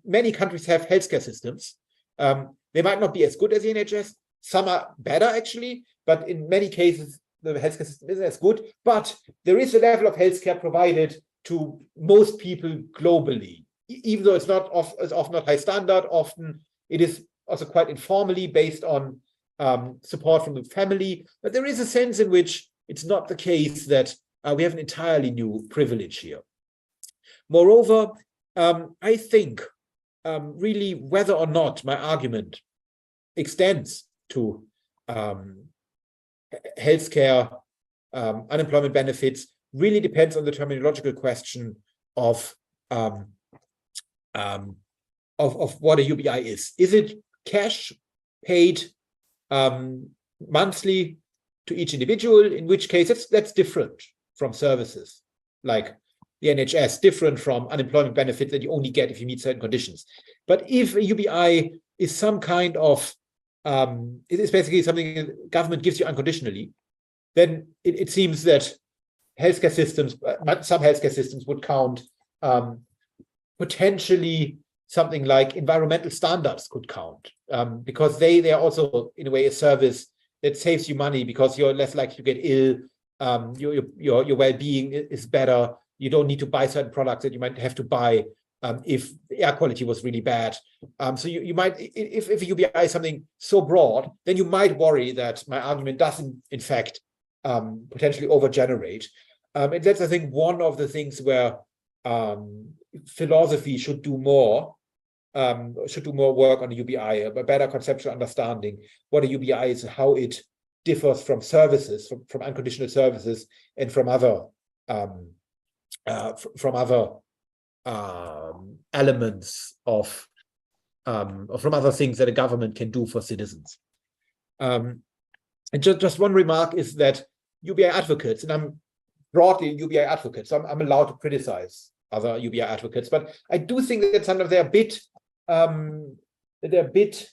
many countries have healthcare systems. They might not be as good as the NHS. Some are better, actually, but in many cases, the healthcare system isn't as good. But there is a level of healthcare provided to most people globally, even though it's often not high standard. Often it is also quite informally based on support from the family. But there is a sense in which it's not the case that we have an entirely new privilege here. Moreover, I think really whether or not my argument extends to healthcare, unemployment benefits, really depends on the terminological question of what a UBI is. Is it cash paid monthly to each individual? In which case, that's different from services like the NHS, different from unemployment benefit that you only get if you meet certain conditions. But if a UBI is some kind of it is basically something the government gives you unconditionally, then it seems that healthcare systems, some healthcare systems would count potentially something like environmental standards could count, because they are also in a way a service that saves you money because you're less likely to get ill. Your well-being is better. You don't need to buy certain products that you might have to buy if the air quality was really bad. So you might, if UBI is something so broad, then you might worry that my argument doesn't, in fact, potentially overgenerate. And that's, I think, one of the things where philosophy should do more work on the UBI, a better conceptual understanding what a UBI is, how it differs from services, from unconditional services, and from other elements of from other things that a government can do for citizens. And just one remark is that UBI advocates, and I'm broadly a UBI advocate, so I'm allowed to criticize other UBI advocates, but I do think that sometimes they're a bit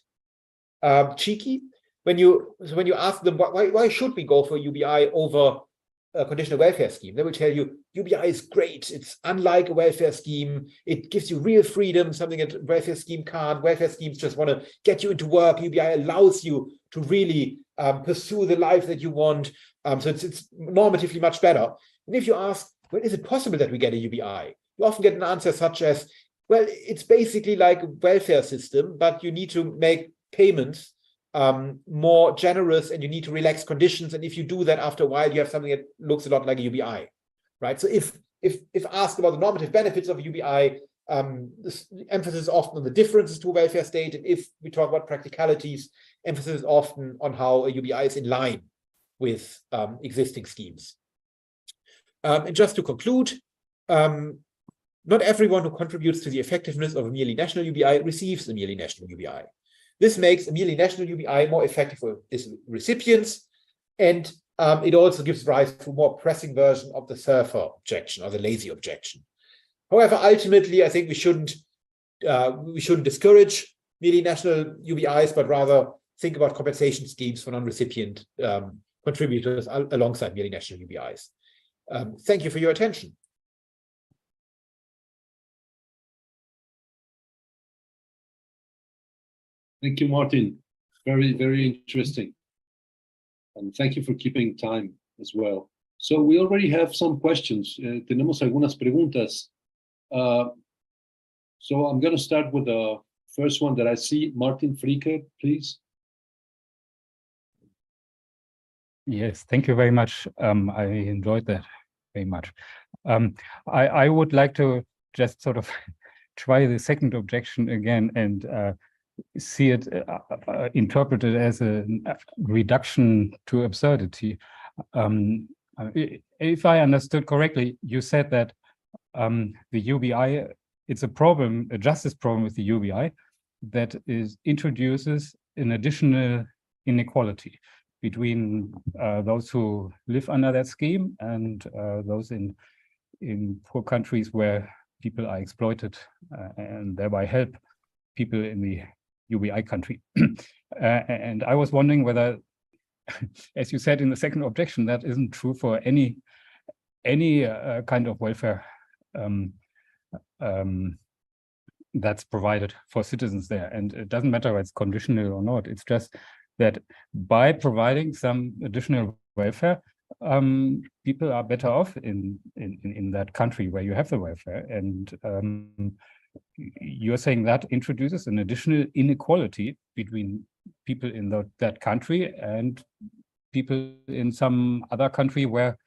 cheeky when you ask them why should we go for UBI over a conditional welfare scheme. They will tell you UBI is great. It's unlike a welfare scheme. It gives you real freedom, something that a welfare scheme can't. Welfare schemes just want to get you into work. UBI allows you to really pursue the life that you want. So it's normatively much better. And if you ask, well, is it possible that we get a UBI? You often get an answer such as, well, it's basically like a welfare system, but you need to make payments more generous and you need to relax conditions. And if you do that, after a while, you have something that looks a lot like a UBI, right? So if asked about the normative benefits of a UBI, this emphasis is often on the differences to a welfare state. And if we talk about practicalities, emphasis is often on how a UBI is in line with existing schemes. And just to conclude, not everyone who contributes to the effectiveness of a merely national UBI receives a merely national UBI. This makes a merely national UBI more effective for its recipients, and it also gives rise to a more pressing version of the surfer objection or the lazy objection. However, ultimately, I think we shouldn't discourage merely national UBIs, but rather think about compensation schemes for non-recipient contributors alongside merely national UBIs. Thank you for your attention. Thank you, Martin. Very, very interesting. And thank you for keeping time as well. So we already have some questions. Tenemos algunas preguntas. So I'm going to start with the first one that I see. Martin Fricke, please. Yes, thank you very much. I enjoyed that very much. I would like to just sort of try the second objection again and see it interpreted as a reduction to absurdity. If I understood correctly, you said that the UBI, it's a problem, a justice problem with the UBI that introduces an additional inequality between those who live under that scheme and those in poor countries where people are exploited and thereby help people in the UBI country. And I was wondering whether, as you said in the second objection, that isn't true for any kind of welfare that's provided for citizens there. And it doesn't matter whether it's conditional or not. It's just that by providing some additional welfare, people are better off in that country where you have the welfare. And you're saying that introduces an additional inequality between people in that country and people in some other country where,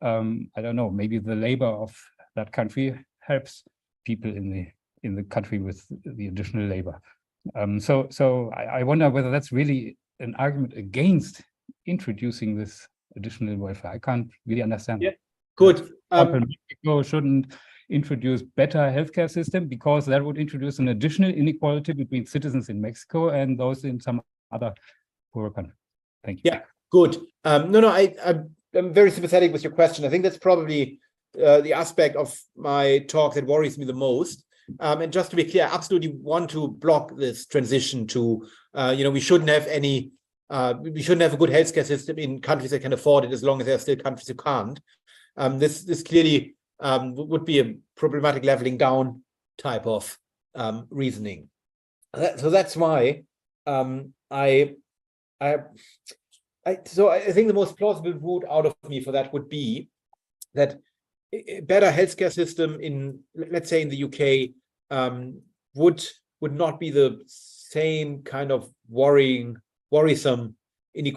I don't know, maybe the labor of that country helps people in the country with the additional labor. So I wonder whether that's really an argument against introducing this additional welfare. I can't really understand. Yeah, good. Mexico shouldn't introduce better healthcare system because that would introduce an additional inequality between citizens in Mexico and those in some other poorer country. Thank you. Yeah, good. I'm very sympathetic with your question. I think that's probably the aspect of my talk that worries me the most. And just to be clear, I absolutely want to block this transition to, we shouldn't have a good healthcare system in countries that can afford it as long as there are still countries who can't. This clearly would be a problematic leveling down type of reasoning. So that's why I think the most plausible route out of me for that would be that a better healthcare system in, let's say, in the UK would not be the same kind of worrisome,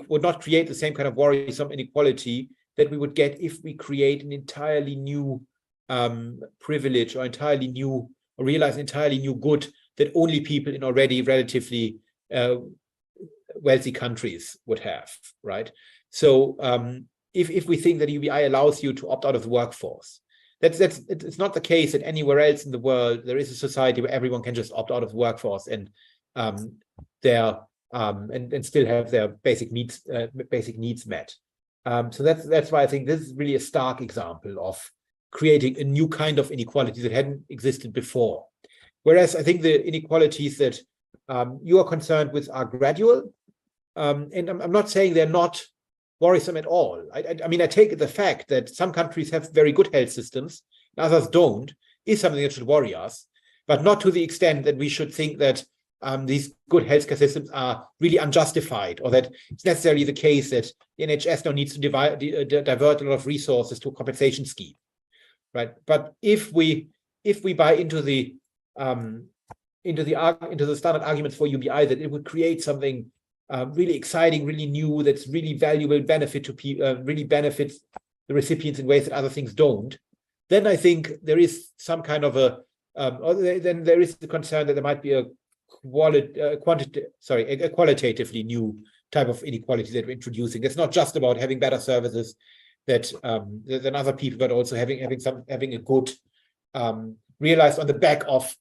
would not create the same kind of worrisome inequality that we would get if we create an entirely new privilege or entirely new, or realize entirely new good that only people in already relatively wealthy countries would have, right? So if we think that UBI allows you to opt out of the workforce, it's not the case that anywhere else in the world there is a society where everyone can just opt out of the workforce and and still have their basic needs met. So that's why I think this is really a stark example of creating a new kind of inequality that hadn't existed before. Whereas I think the inequalities that you are concerned with are gradual, and I'm not saying they're not worrisome at all. I mean, I take the fact that some countries have very good health systems, and others don't, is something that should worry us, but not to the extent that we should think that these good healthcare systems are really unjustified, or that it's necessarily the case that the NHS now needs to divert a lot of resources to a compensation scheme, right? But if we buy into the standard arguments for UBI that it would create something really exciting, really new, that's really valuable, benefit to people, really benefits the recipients in ways that other things don't, then I think there is some kind of then there is the concern that there might be a qualitatively new type of inequality that we're introducing. It's not just about having better services that than other people, but also having a good realized on the back of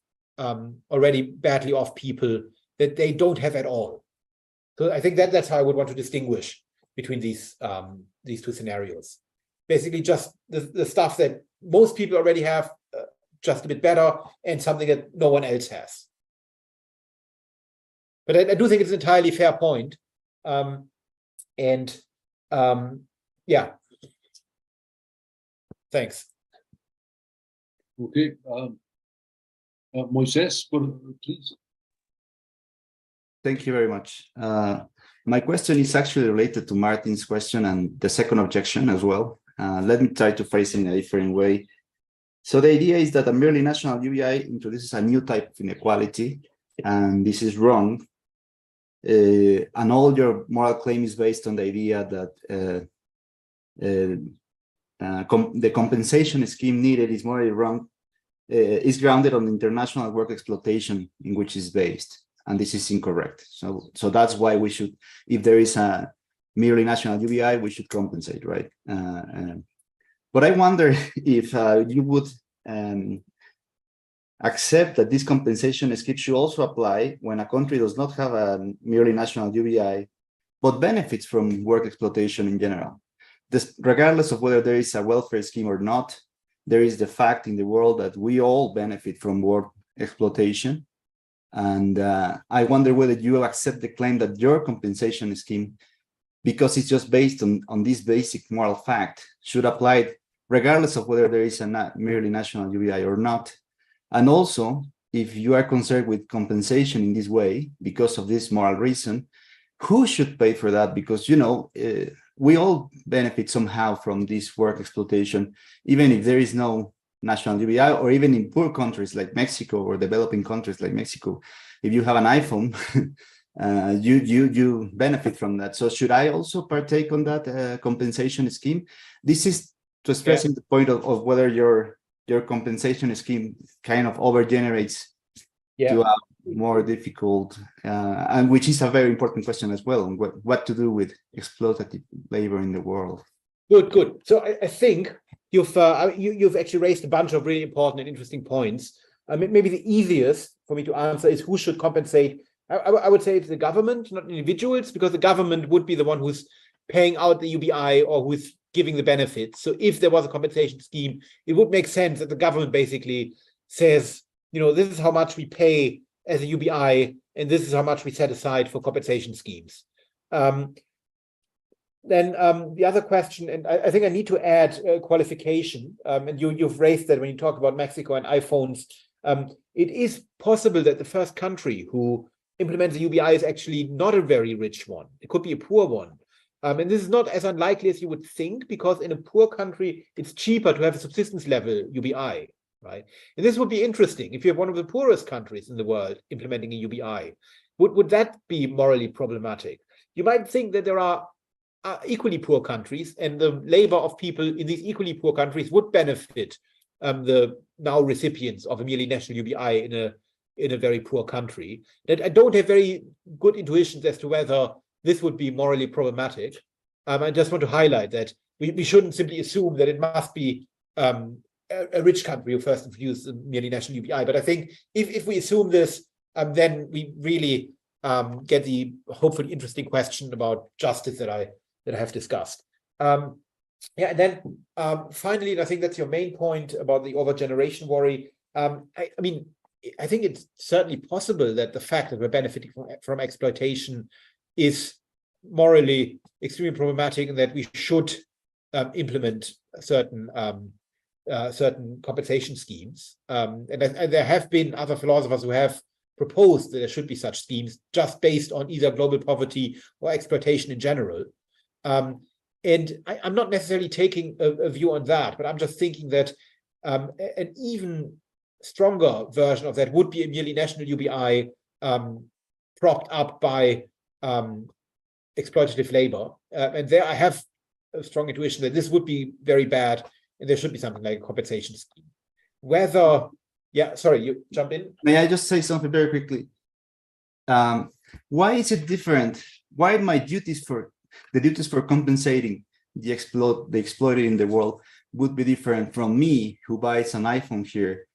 already badly off people that they don't have at all. So I think that's how I would want to distinguish between these two scenarios. Basically, just the stuff that most people already have, just a bit better, and something that no one else has. But I do think it's an entirely fair point. Yeah. Thanks. Okay. Moises, please. Thank you very much. My question is actually related to Martin's question and the second objection as well. Let me try to phrase it in a different way. So the idea is that a merely national UBI introduces a new type of inequality, and this is wrong. And all your moral claim is based on the idea that the compensation scheme needed is morally wrong, is grounded on international work exploitation in which it's based. And this is incorrect. So that's why we should, if there is a merely national UBI, we should compensate, right? But I wonder if you would accept that this compensation scheme should also apply when a country does not have a merely national UBI, but benefits from work exploitation in general. Regardless of whether there is a welfare scheme or not, there is the fact in the world that we all benefit from work exploitation. And I wonder whether you will accept the claim that your compensation scheme, because it's just based on this basic moral fact, should apply regardless of whether there is a merely national UBI or not. And also, if you are concerned with compensation in this way, because of this moral reason, who should pay for that? Because, you know, we all benefit somehow from this work exploitation, even if there is no national UBI, or even in poor countries like Mexico or developing countries like Mexico. If you have an iPhone, you benefit from that. So should I also partake on that compensation scheme? This is to stressing the point of whether your compensation scheme kind of over-generates to a more difficult, and which is a very important question as well, on what to do with exploitative labor in the world. Good. So I think you've actually raised a bunch of really important and interesting points. Maybe the easiest for me to answer is who should compensate. I would say it's the government, not individuals, because the government would be the one who's paying out the UBI or who's giving the benefits. So if there was a compensation scheme, it would make sense that the government basically says, you know, this is how much we pay as a UBI, and this is how much we set aside for compensation schemes. Then the other question, and I think I need to add qualification, and you've raised that when you talk about Mexico and iPhones. it is possible that the first country who implements a UBI is actually not a very rich one. It could be a poor one. And this is not as unlikely as you would think, because in a poor country, it's cheaper to have a subsistence level UBI, right? And this would be interesting. If you have one of the poorest countries in the world implementing a UBI, would that be morally problematic? You might think that there are equally poor countries, and the labor of people in these equally poor countries would benefit the now recipients of a merely national UBI in a very poor country. That I don't have very good intuitions as to whether this would be morally problematic. I just want to highlight that we shouldn't simply assume that it must be a rich country who first introduced a merely national UBI. But I think if we assume this, then we really get the hopefully interesting question about justice that I have discussed. Yeah, and then finally, and I think that's your main point about the overgeneration worry. I mean, I think it's certainly possible that the fact that we're benefiting from exploitation is morally extremely problematic, and that we should implement certain compensation schemes. And there have been other philosophers who have proposed that there should be such schemes, just based on either global poverty or exploitation in general. And I'm not necessarily taking a view on that, but I'm just thinking that an even stronger version of that would be a merely national UBI propped up by exploitative labor. And there I have a strong intuition that this would be very bad, and there should be something like a compensation scheme. Whether, yeah, sorry, you jump in. May I just say something very quickly? Why is it different? Why my duties for compensating the exploited in the world would be different from me, who buys an iPhone here,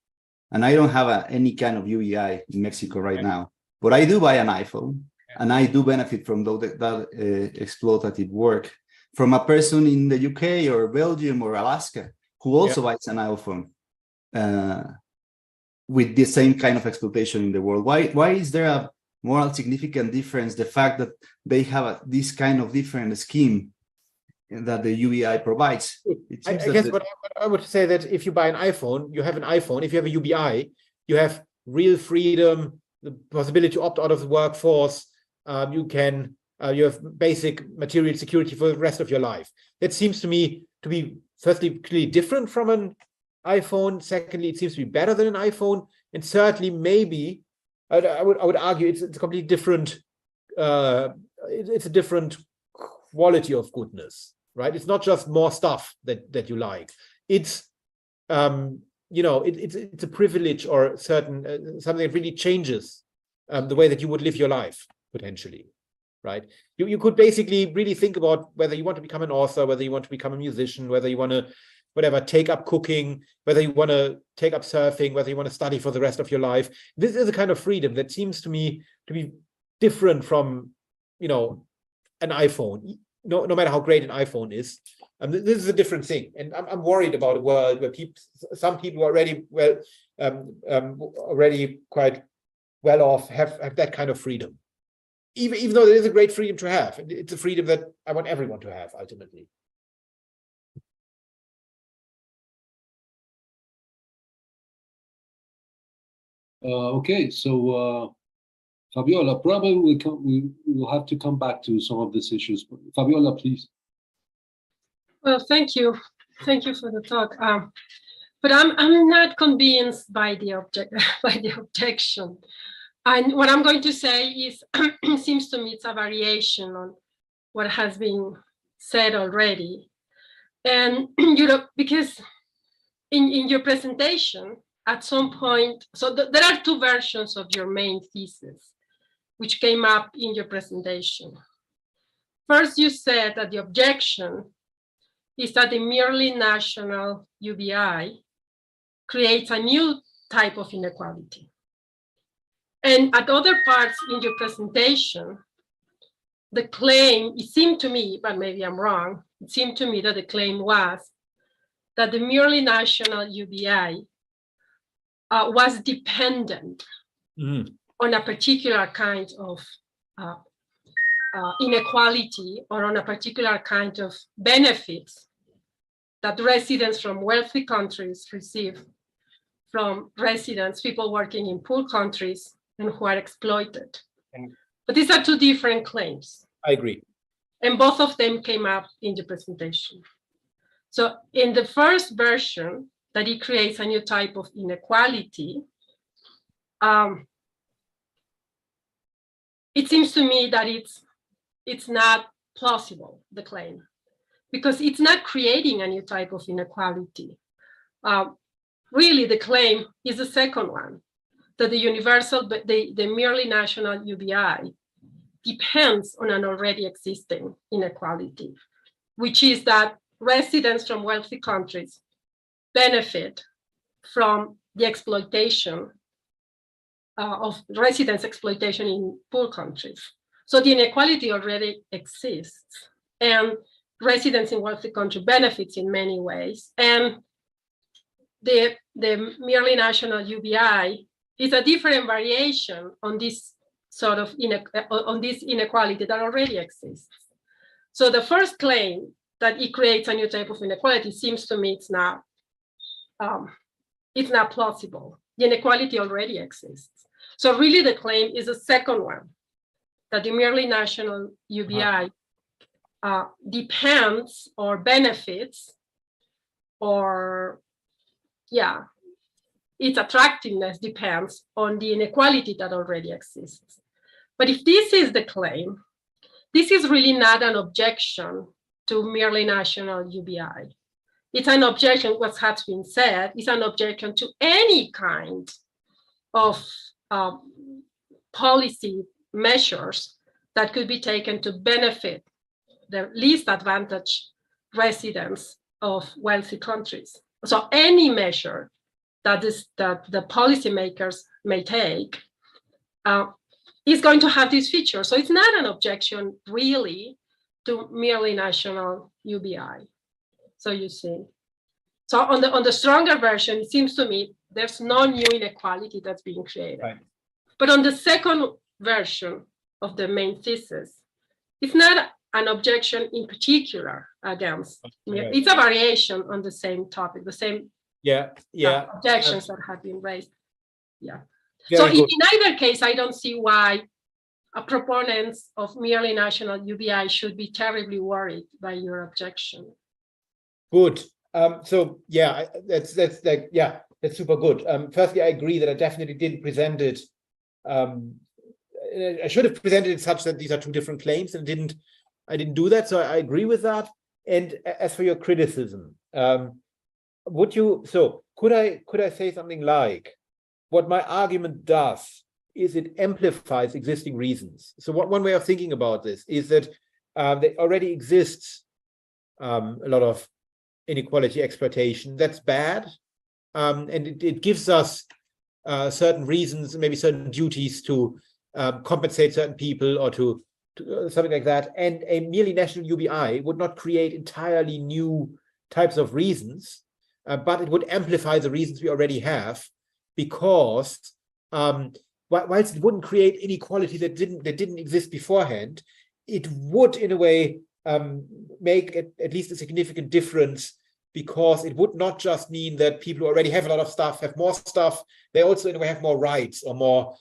and I don't have any kind of UBI in Mexico right now, but I do buy an iPhone, and I do benefit from that exploitative work, from a person in the UK or Belgium or Alaska who also buys an iPhone with the same kind of exploitation in the world. Why is there a moral significant difference, the fact that they have this kind of different scheme that the UBI provides? I guess what I would say, that if you buy an iPhone, you have an iPhone. If you have a UBI, you have real freedom, the possibility to opt out of the workforce. You have basic material security for the rest of your life. That seems to me to be, firstly, clearly different from an iPhone. Secondly, it seems to be better than an iPhone. And thirdly, maybe I would argue it's a completely different. It's a different quality of goodness, right? It's not just more stuff that you like. It's it's a privilege or certain something that really changes the way that you would live your life potentially, right? You could basically really think about whether you want to become an author, whether you want to become a musician, whether you want to take up cooking, whether you want to take up surfing, whether you want to study for the rest of your life. This is a kind of freedom that seems to me to be different from, an iPhone. No matter how great an iPhone is, this is a different thing. And I'm worried about a world where some people already already quite well off have that kind of freedom. Even though it is a great freedom to have, it's a freedom that I want everyone to have ultimately. Okay, so Fabiola, probably we will have to come back to some of these issues. Fabiola, please. Well, thank you for the talk. But I'm not convinced by the objection. And what I'm going to say is, it seems to me it's a variation on what has been said already, and because in your presentation, at some point, so there are two versions of your main thesis, which came up in your presentation. First, you said that the objection is that the merely national UBI creates a new type of inequality. And at other parts in your presentation, the claim, it seemed to me, but maybe I'm wrong, it seemed to me that the claim was that the merely national UBI was dependent on a particular kind of inequality, or on a particular kind of benefits that residents from wealthy countries receive from residents, people working in poor countries and who are exploited. But these are two different claims. I agree. And both of them came up in the presentation. So in the first version, that it creates a new type of inequality, it seems to me that it's not plausible, the claim, because it's not creating a new type of inequality. Really, the claim is the second one, that the universal, the merely national UBI depends on an already existing inequality, which is that residents from wealthy countries benefit from the exploitation of residents' exploitation in poor countries. So the inequality already exists, and residents in wealthy countries benefits in many ways. And the merely national UBI is a different variation on this sort of on this inequality that already exists. So the first claim that it creates a new type of inequality seems to me it's not plausible. The inequality already exists. So really the claim is the second one, that the merely national UBI depends or benefits, or its attractiveness depends on the inequality that already exists. But if this is the claim, this is really not an objection to merely national UBI. It's an objection, what has been said, is an objection to any kind of policy measures that could be taken to benefit the least advantaged residents of wealthy countries. So any measure that the policymakers may take is going to have this feature. So it's not an objection really to merely national UBI. So you see. So on the stronger version, it seems to me there's no new inequality that's being created. Right. But on the second version of the main thesis, it's not an objection in particular against. Right. It's a variation on the same topic, the same objections that have been raised. Yeah. So in either case, I don't see why proponents of merely national UBI should be terribly worried by your objection. Good. So yeah, that's super good. Firstly, I agree that I definitely didn't present it. I should have presented it such that these are two different claims, and I didn't do that. So I agree with that. And as for your criticism, could I say something like, what my argument does is it amplifies existing reasons. So one way of thinking about this is that there already exists a lot of inequality exploitation. That's bad. And it gives us certain reasons, maybe certain duties to compensate certain people or to something like that. And a merely national UBI would not create entirely new types of reasons, but it would amplify the reasons we already have, because whilst it wouldn't create inequality that didn't exist beforehand, it would in a way make at least a significant difference, because it would not just mean that people who already have a lot of stuff have more stuff, they also in a way have more rights or more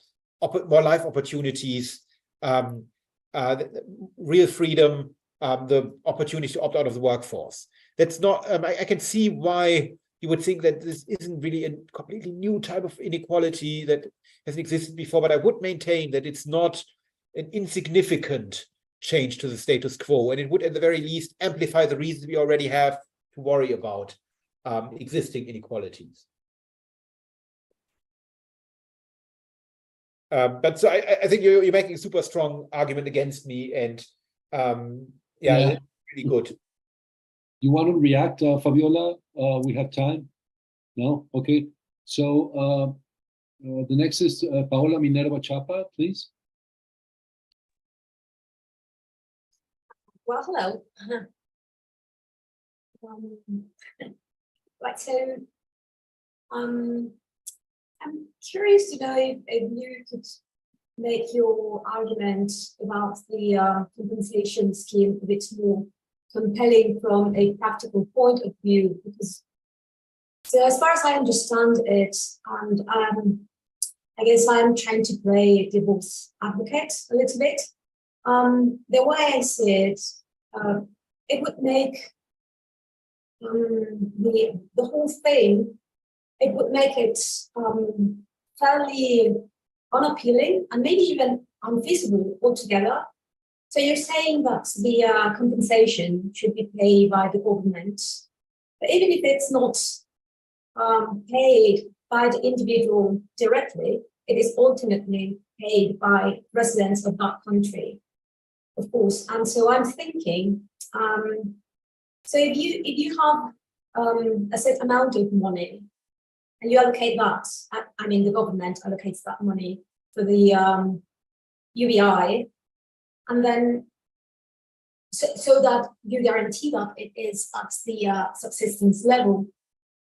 life opportunities, real freedom, the opportunity to opt out of the workforce. That's not, I can see why you would think that this isn't really a completely new type of inequality that hasn't existed before, but I would maintain that it's not an insignificant change to the status quo, and it would at the very least amplify the reasons we already have to worry about existing inequalities. But so I think you're making a super strong argument against me, and it's really good. You want to react, Fabiola? We have time? No? Okay. So the next is Paola Minerva Chapa, please. Well, hello. Right, so I'm curious to know if you could make your argument about the compensation scheme a bit more compelling from a practical point of view, because So as far as I understand it, and I guess I'm trying to play devil's advocate a little bit. The way I see it, it would make the whole thing, it would make it fairly unappealing and maybe even unfeasible altogether. So you're saying that the compensation should be paid by the government, but even if it's not paid by the individual directly, it is ultimately paid by residents of that country, of course. And so I'm thinking, so if you have a set amount of money and you allocate that, I mean the government allocates that money for the UBI, and then so that you guarantee that it is at the subsistence level.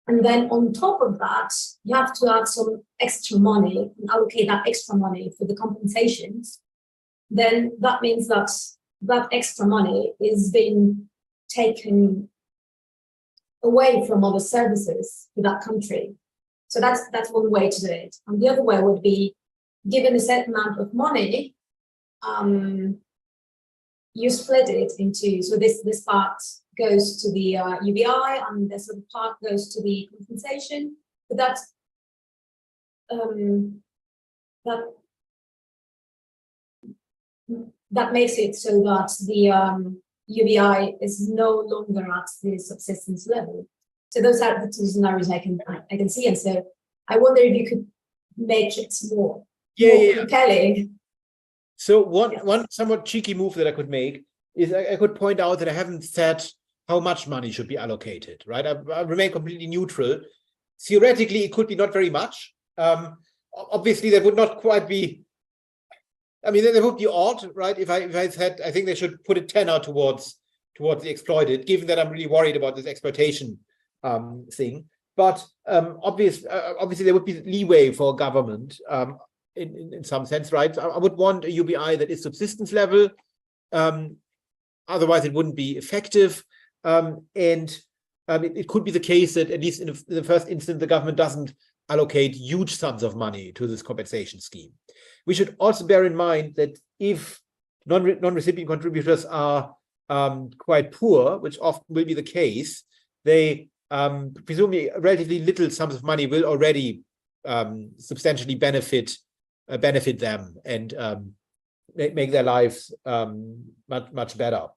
And then on top of that, you have to add some extra money and allocate that extra money for the compensations. Then that means that that extra money is being taken away from other services to that country. So that's one way to do it. And the other way would be, given a set amount of money, you split it into, so this part goes to the UBI and this other part goes to the compensation. But that makes it so that the UBI is no longer at the subsistence level. So those are the two scenarios I can see, and so I wonder if you could make it more compelling. So one somewhat cheeky move that I could make is I could point out that I haven't said how much money should be allocated, right? I remain completely neutral. Theoretically, it could be not very much. Obviously, that would not quite be, I mean, that would be odd, right? If I said, I think they should put a tenner towards the exploited, given that I'm really worried about this exploitation thing. But obviously, there would be leeway for government in some sense, right? I would want a UBI that is subsistence level. Otherwise, it wouldn't be effective. It could be the case that, at least in the first instance, the government doesn't allocate huge sums of money to this compensation scheme. We should also bear in mind that if non-recipient contributors are quite poor, which often will be the case, they presumably relatively little sums of money will already substantially benefit them and make their lives much better.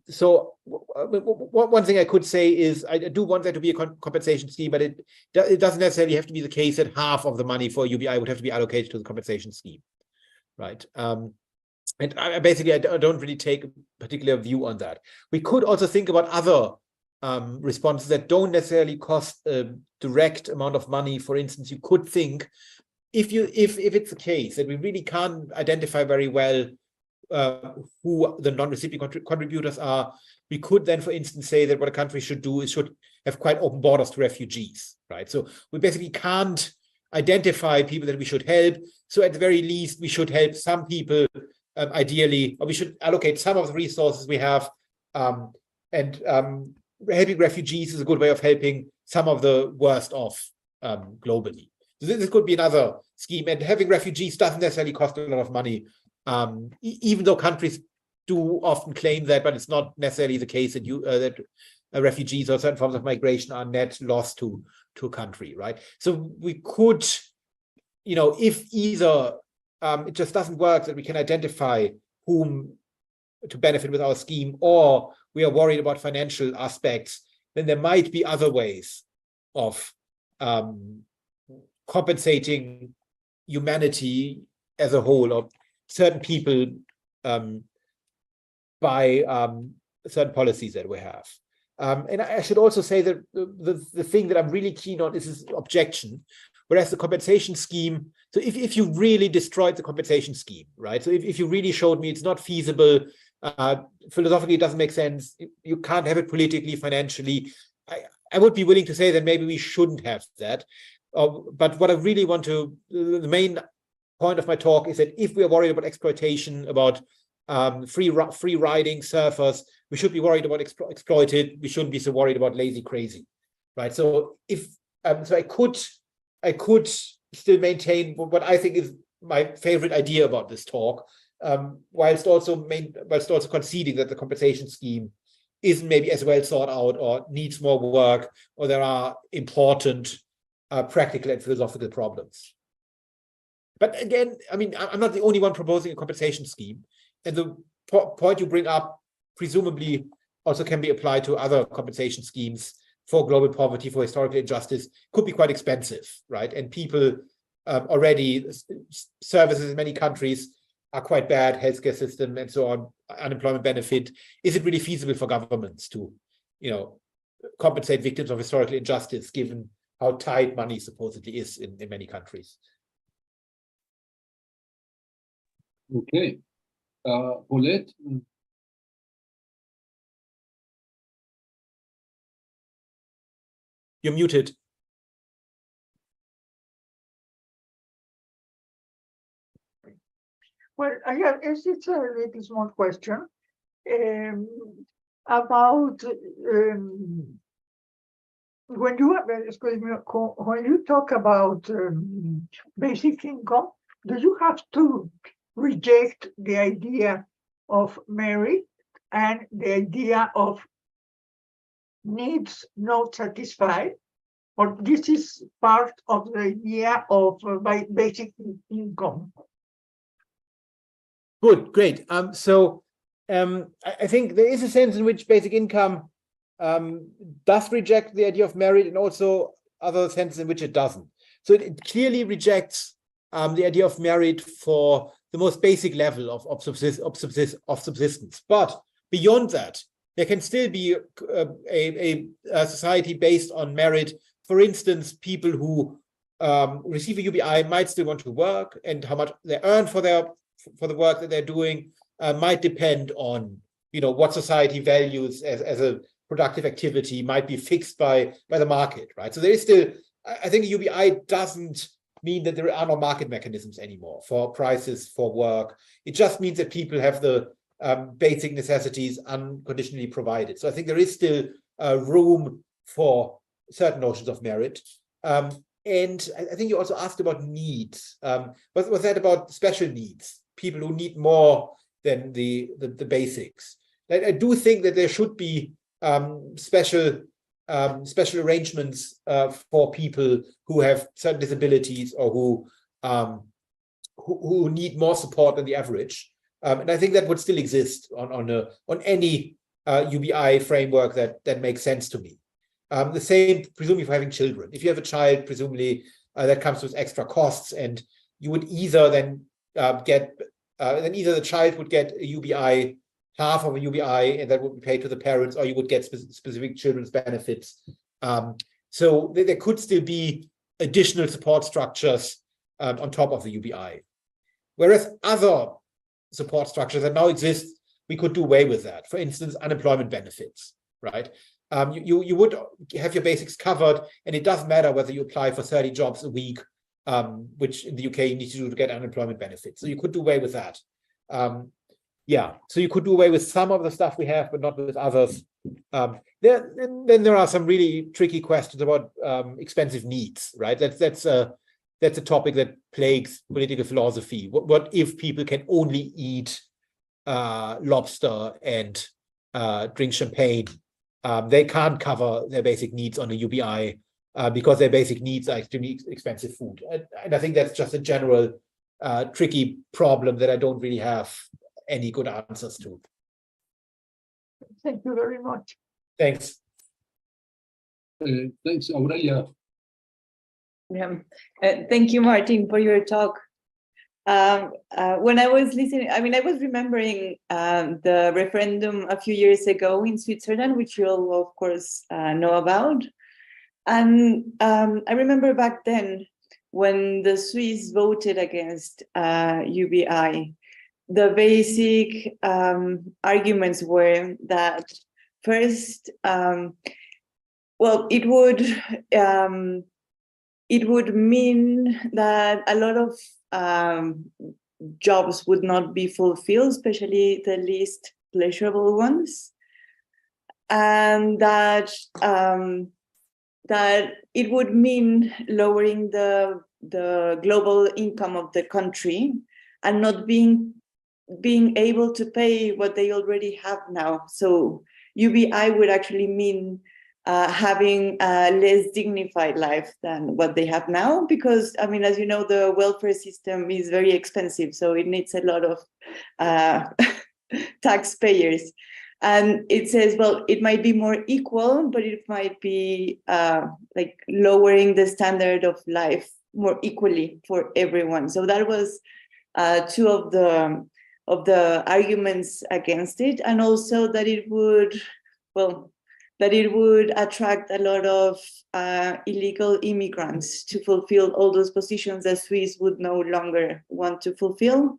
So one thing I could say is I do want there to be a compensation scheme, but it doesn't necessarily have to be the case that half of the money for UBI would have to be allocated to the compensation scheme, right? And I don't really take a particular view on that. We could also think about other responses that don't necessarily cost a direct amount of money. For instance, you could think if it's the case that we really can't identify very well who the non-recipient contributors are, we could then, for instance, say that what a country should do is should have quite open borders to refugees, right? So we basically can't identify people that we should help. So at the very least, we should help some people, ideally, or we should allocate some of the resources we have. Helping refugees is a good way of helping some of the worst off globally. So this could be another scheme. And having refugees doesn't necessarily cost a lot of money. Even though countries do often claim that, but it's not necessarily the case that refugees or certain forms of migration are net loss to a country, right? So we could, if either it just doesn't work that we can identify whom to benefit with our scheme, or we are worried about financial aspects, then there might be other ways of compensating humanity as a whole, or certain people by certain policies that we have. And I should also say that the thing that I'm really keen on is this objection, whereas the compensation scheme, so if you really destroyed the compensation scheme, right? So if you really showed me it's not feasible, philosophically it doesn't make sense, you can't have it politically, financially, I would be willing to say that maybe we shouldn't have that. But what I really want to, the main point of my talk is that if we are worried about exploitation, about free riding surfers, we should be worried about exploited. We shouldn't be so worried about lazy crazy, right? So if so, I could still maintain what I think is my favorite idea about this talk, whilst also conceding that the compensation scheme isn't maybe as well thought out or needs more work, or there are important practical and philosophical problems. But again, I mean, I'm not the only one proposing a compensation scheme, and the point you bring up presumably also can be applied to other compensation schemes for global poverty, for historical injustice, could be quite expensive, right? And people already, services in many countries are quite bad, healthcare system and so on, unemployment benefit. Is it really feasible for governments to, compensate victims of historical injustice, given how tight money supposedly is in many countries? Okay. Paulette? You're muted. Well, I have it's a little small question about when you talk about basic income, do you have to reject the idea of merit and the idea of needs not satisfied, or this is part of the idea of basic income? Good, great. So I think there is a sense in which basic income does reject the idea of merit, and also other senses in which it doesn't. So it clearly rejects the idea of merit for the most basic level of subsistence. But beyond that, there can still be a society based on merit. For instance, people who receive a UBI might still want to work, and how much they earn for the work that they're doing might depend on, what society values as a productive activity, might be fixed by the market, right? So there is still, I think a UBI doesn't mean that there are no market mechanisms anymore for prices for work. It just means that people have the basic necessities unconditionally provided. So I think there is still room for certain notions of merit. And I think you also asked about needs. Was that about special needs? People who need more than the basics. I do think that there should be special arrangements for people who have certain disabilities or who need more support than the average. And I think that would still exist on any UBI framework that makes sense to me. The same, presumably, for having children. If you have a child, presumably that comes with extra costs, and you would either then either the child would get a UBI, half of a UBI, and that would be paid to the parents, or you would get specific children's benefits. So there could still be additional support structures on top of the UBI. Whereas other support structures that now exist, we could do away with that. For instance, unemployment benefits, right? You would have your basics covered, and it doesn't matter whether you apply for 30 jobs a week, which in the UK you need to do to get unemployment benefits. So you could do away with that. So you could do away with some of the stuff we have, but not with others. Then there are some really tricky questions about expensive needs, right? That's a topic that plagues political philosophy. What if people can only eat lobster and drink champagne? They can't cover their basic needs on a UBI because their basic needs are extremely expensive food. And I think that's just a general tricky problem that I don't really have any good answers to. Thank you very much. Thanks. Thanks, Aurelia. Yeah. Thank you, Martin, for your talk. When I was listening, I was remembering the referendum a few years ago in Switzerland, which you all, of course, know about. And I remember back then when the Swiss voted against UBI, the basic arguments were that first, it would mean that a lot of jobs would not be fulfilled, especially the least pleasurable ones, and that that it would mean lowering the global income of the country and not being able to pay what they already have now. So UBI would actually mean having a less dignified life than what they have now, because, I mean, as you know, the welfare system is very expensive, so it needs a lot of taxpayers. And it says, well, it might be more equal, but it might be like lowering the standard of life more equally for everyone. So that was two of the arguments against it, and also that it would, well, that it would attract a lot of illegal immigrants to fulfill all those positions that Swiss would no longer want to fulfill.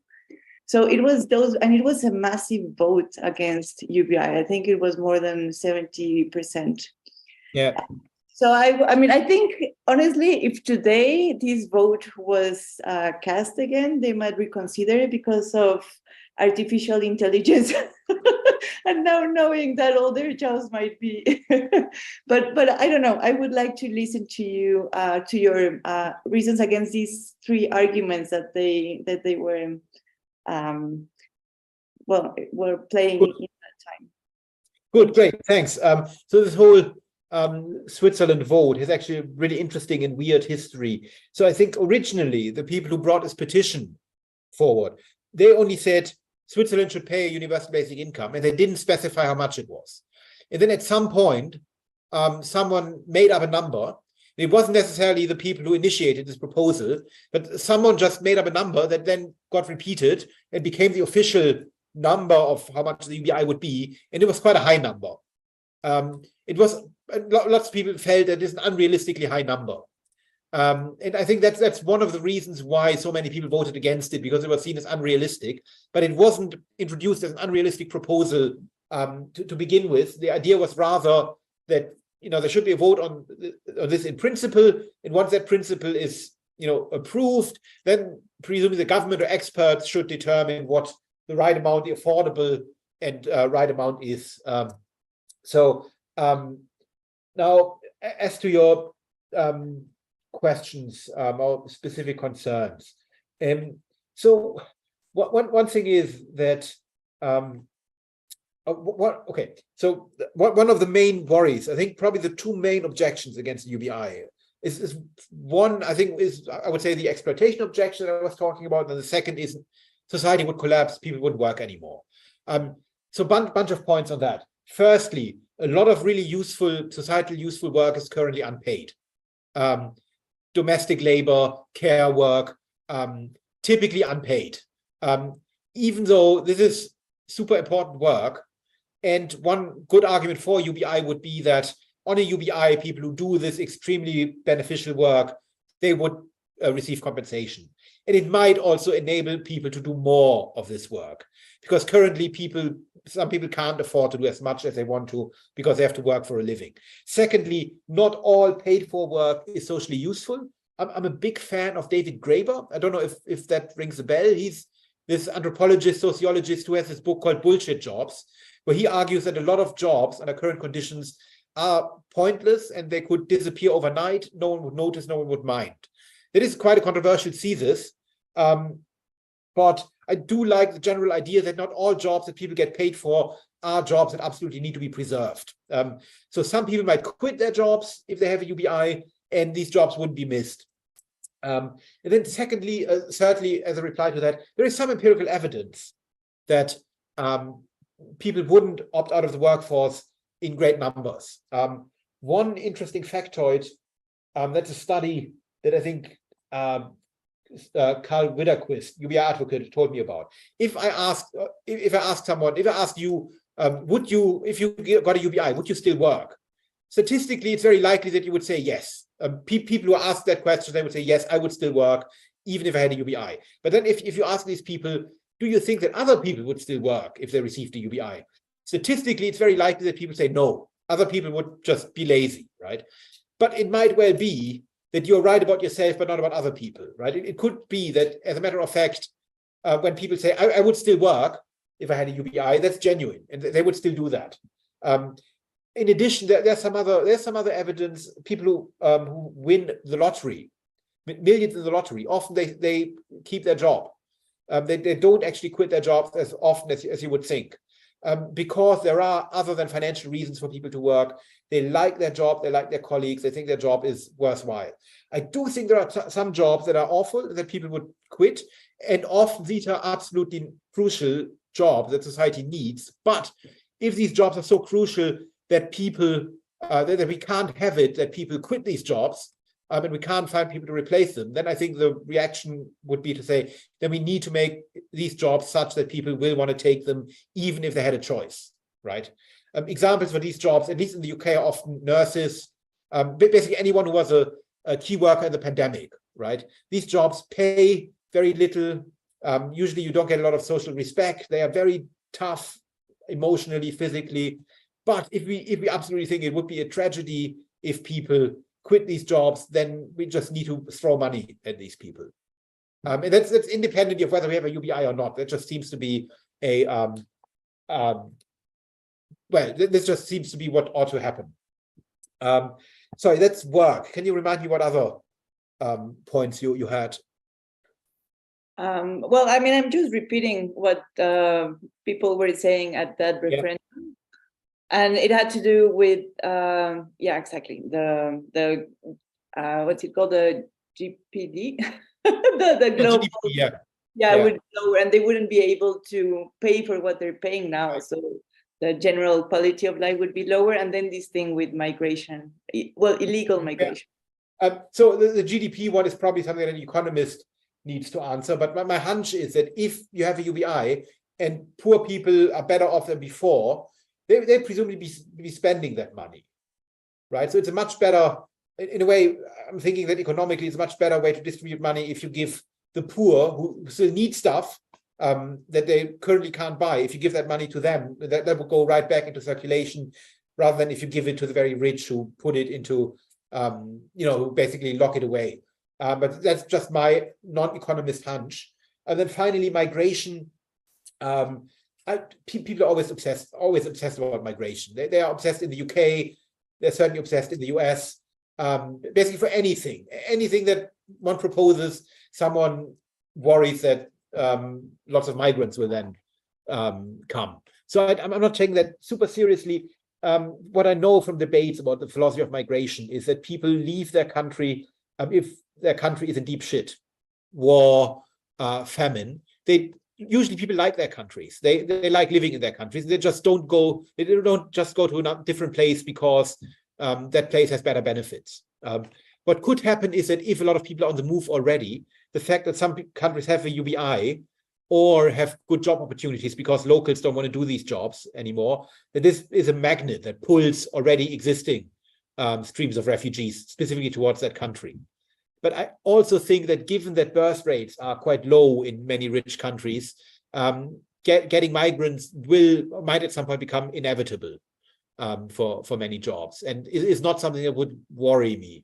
So it was those, and it was a massive vote against UBI. I think it was more than 70%. Yeah. So I mean, I think, honestly, if today this vote was cast again, they might reconsider it because of artificial intelligence. And now knowing that all their jobs might be, but I don't know. I would like to listen to you, to your reasons against these three arguments that they were, well, were playing in that time. Good, great, thanks. So this whole Switzerland vote is actually really interesting and weird history. So I think originally the people who brought this petition forward, they only said Switzerland should pay a universal basic income, and they didn't specify how much it was. And then at some point, someone made up a number. It wasn't necessarily the people who initiated this proposal, but someone just made up a number that then got repeated and became the official number of how much the UBI would be, and it was quite a high number. It was, lots of people felt that it's an unrealistically high number. And I think that's one of the reasons why so many people voted against it, because it was seen as unrealistic, but it wasn't introduced as an unrealistic proposal to begin with. The idea was rather that, you know, there should be a vote on this in principle, and once that principle is, you know, approved, then presumably the government or experts should determine what the right amount, the affordable and right amount is. Now, as to your questions or specific concerns, so one thing is that one of the main worries, I think probably the two main objections against UBI is one, I think, is, I would say, the exploitation objection that I was talking about, and the second is society would collapse, people wouldn't work anymore. So bunch of points on that. Firstly, a lot of really useful, societal useful work is currently unpaid. Domestic labor, care work, typically unpaid. Even though this is super important work, and one good argument for UBI would be that on a UBI, people who do this extremely beneficial work, they would receive compensation. And it might also enable people to do more of this work, because currently some people can't afford to do as much as they want to because they have to work for a living. Secondly, not all paid for work is socially useful. I'm a big fan of David Graeber. I don't know if that rings a bell. He's this anthropologist, sociologist who has this book called Bullshit Jobs, where he argues that a lot of jobs under current conditions are pointless and they could disappear overnight. No one would notice, no one would mind. That is quite a controversial thesis, but I do like the general idea that not all jobs that people get paid for are jobs that absolutely need to be preserved. So some people might quit their jobs if they have a UBI, and these jobs wouldn't be missed. And then secondly, certainly as a reply to that, there is some empirical evidence that people wouldn't opt out of the workforce in great numbers. One interesting factoid, that's a study that I think Carl Widerquist, UBI advocate, told me about. If I asked you, would you, if you got a UBI, would you still work? Statistically, it's very likely that you would say yes. People who ask that question, they would say, yes, I would still work, even if I had a UBI. But then if you ask these people, do you think that other people would still work if they received a UBI? Statistically, it's very likely that people say no. Other people would just be lazy, right? But it might well be that you're right about yourself, but not about other people, right? It could be that, as a matter of fact, when people say, I would still work if I had a UBI, that's genuine, and they would still do that. in addition, there's some other evidence. People who win the lottery, millions in the lottery, often they keep their job. They don't actually quit their jobs as often as you would think, because there are other than financial reasons for people to work. They like their job, they like their colleagues, they think their job is worthwhile. I do think there are some jobs that are awful that people would quit, and often these are absolutely crucial jobs that society needs. But if these jobs are so crucial that people that we can't have it, that people quit these jobs, and we can't find people to replace them, then I think the reaction would be to say that we need to make these jobs such that people will want to take them, even if they had a choice, right? Examples for these jobs, at least in the UK, are often nurses, basically anyone who was a key worker in the pandemic, right? These jobs pay very little. Usually you don't get a lot of social respect. They are very tough emotionally, physically. But if we absolutely think it would be a tragedy if people quit these jobs, then we just need to throw money at these people. And that's independently of whether we have a UBI or not. That just seems to be a well, this just seems to be what ought to happen. Sorry, that's work. Can you remind me what other points you had? Well, I mean, I'm just repeating what people were saying at that referendum. And it had to do with, yeah, exactly, the what's it called, the GPD, the global, GDP, would be lower, and they wouldn't be able to pay for what they're paying now. So the general quality of life would be lower. And then this thing with migration, well, illegal migration. So the GDP one is probably something that an economist needs to answer. But my hunch is that if you have a UBI and poor people are better off than before, they presumably be spending that money, right? So it's a much better, in a way, I'm thinking that economically it's a much better way to distribute money if you give the poor who still need stuff that they currently can't buy. If you give that money to them, that will go right back into circulation, rather than if you give it to the very rich who put it into, who basically lock it away. But that's just my non-economist hunch. And then finally, migration. People are always obsessed about migration. They are obsessed in the UK. They're certainly obsessed in the US. Basically for anything that one proposes, someone worries that lots of migrants will then come. So I'm not taking that super seriously. What I know from debates about the philosophy of migration is that people leave their country if their country is in deep shit, war, famine. Usually people like their countries. They like living in their countries. They just don't go. They don't just go to a different place because that place has better benefits. What could happen is that if a lot of people are on the move already, the fact that some countries have a UBI or have good job opportunities because locals don't want to do these jobs anymore, that this is a magnet that pulls already existing streams of refugees specifically towards that country. But I also think that given that birth rates are quite low in many rich countries, getting migrants might at some point become inevitable for many jobs. And it is not something that would worry me.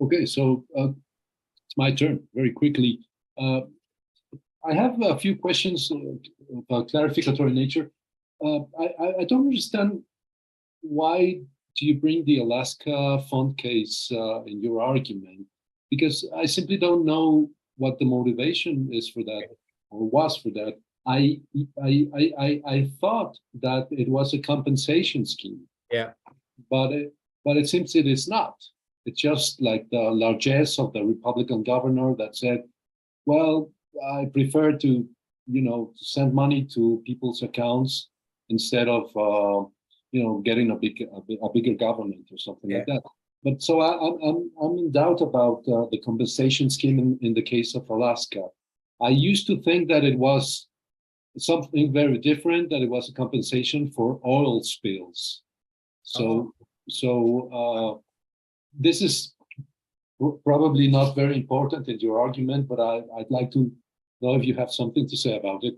Okay, so it's my turn very quickly. I have a few questions of clarificatory nature. I don't understand why do you bring the Alaska fund case in your argument, because I simply don't know what the motivation is for that or was for that. I thought that it was a compensation scheme. Yeah, but it seems it is not. It's just like the largesse of the Republican governor that said, well, I prefer to send money to people's accounts instead of getting a bigger government or something like that. But so I'm in doubt about the compensation scheme in the case of Alaska. I used to think that it was something very different, that it was a compensation for oil spills. So this is probably not very important in your argument, but I'd like to know if you have something to say about it.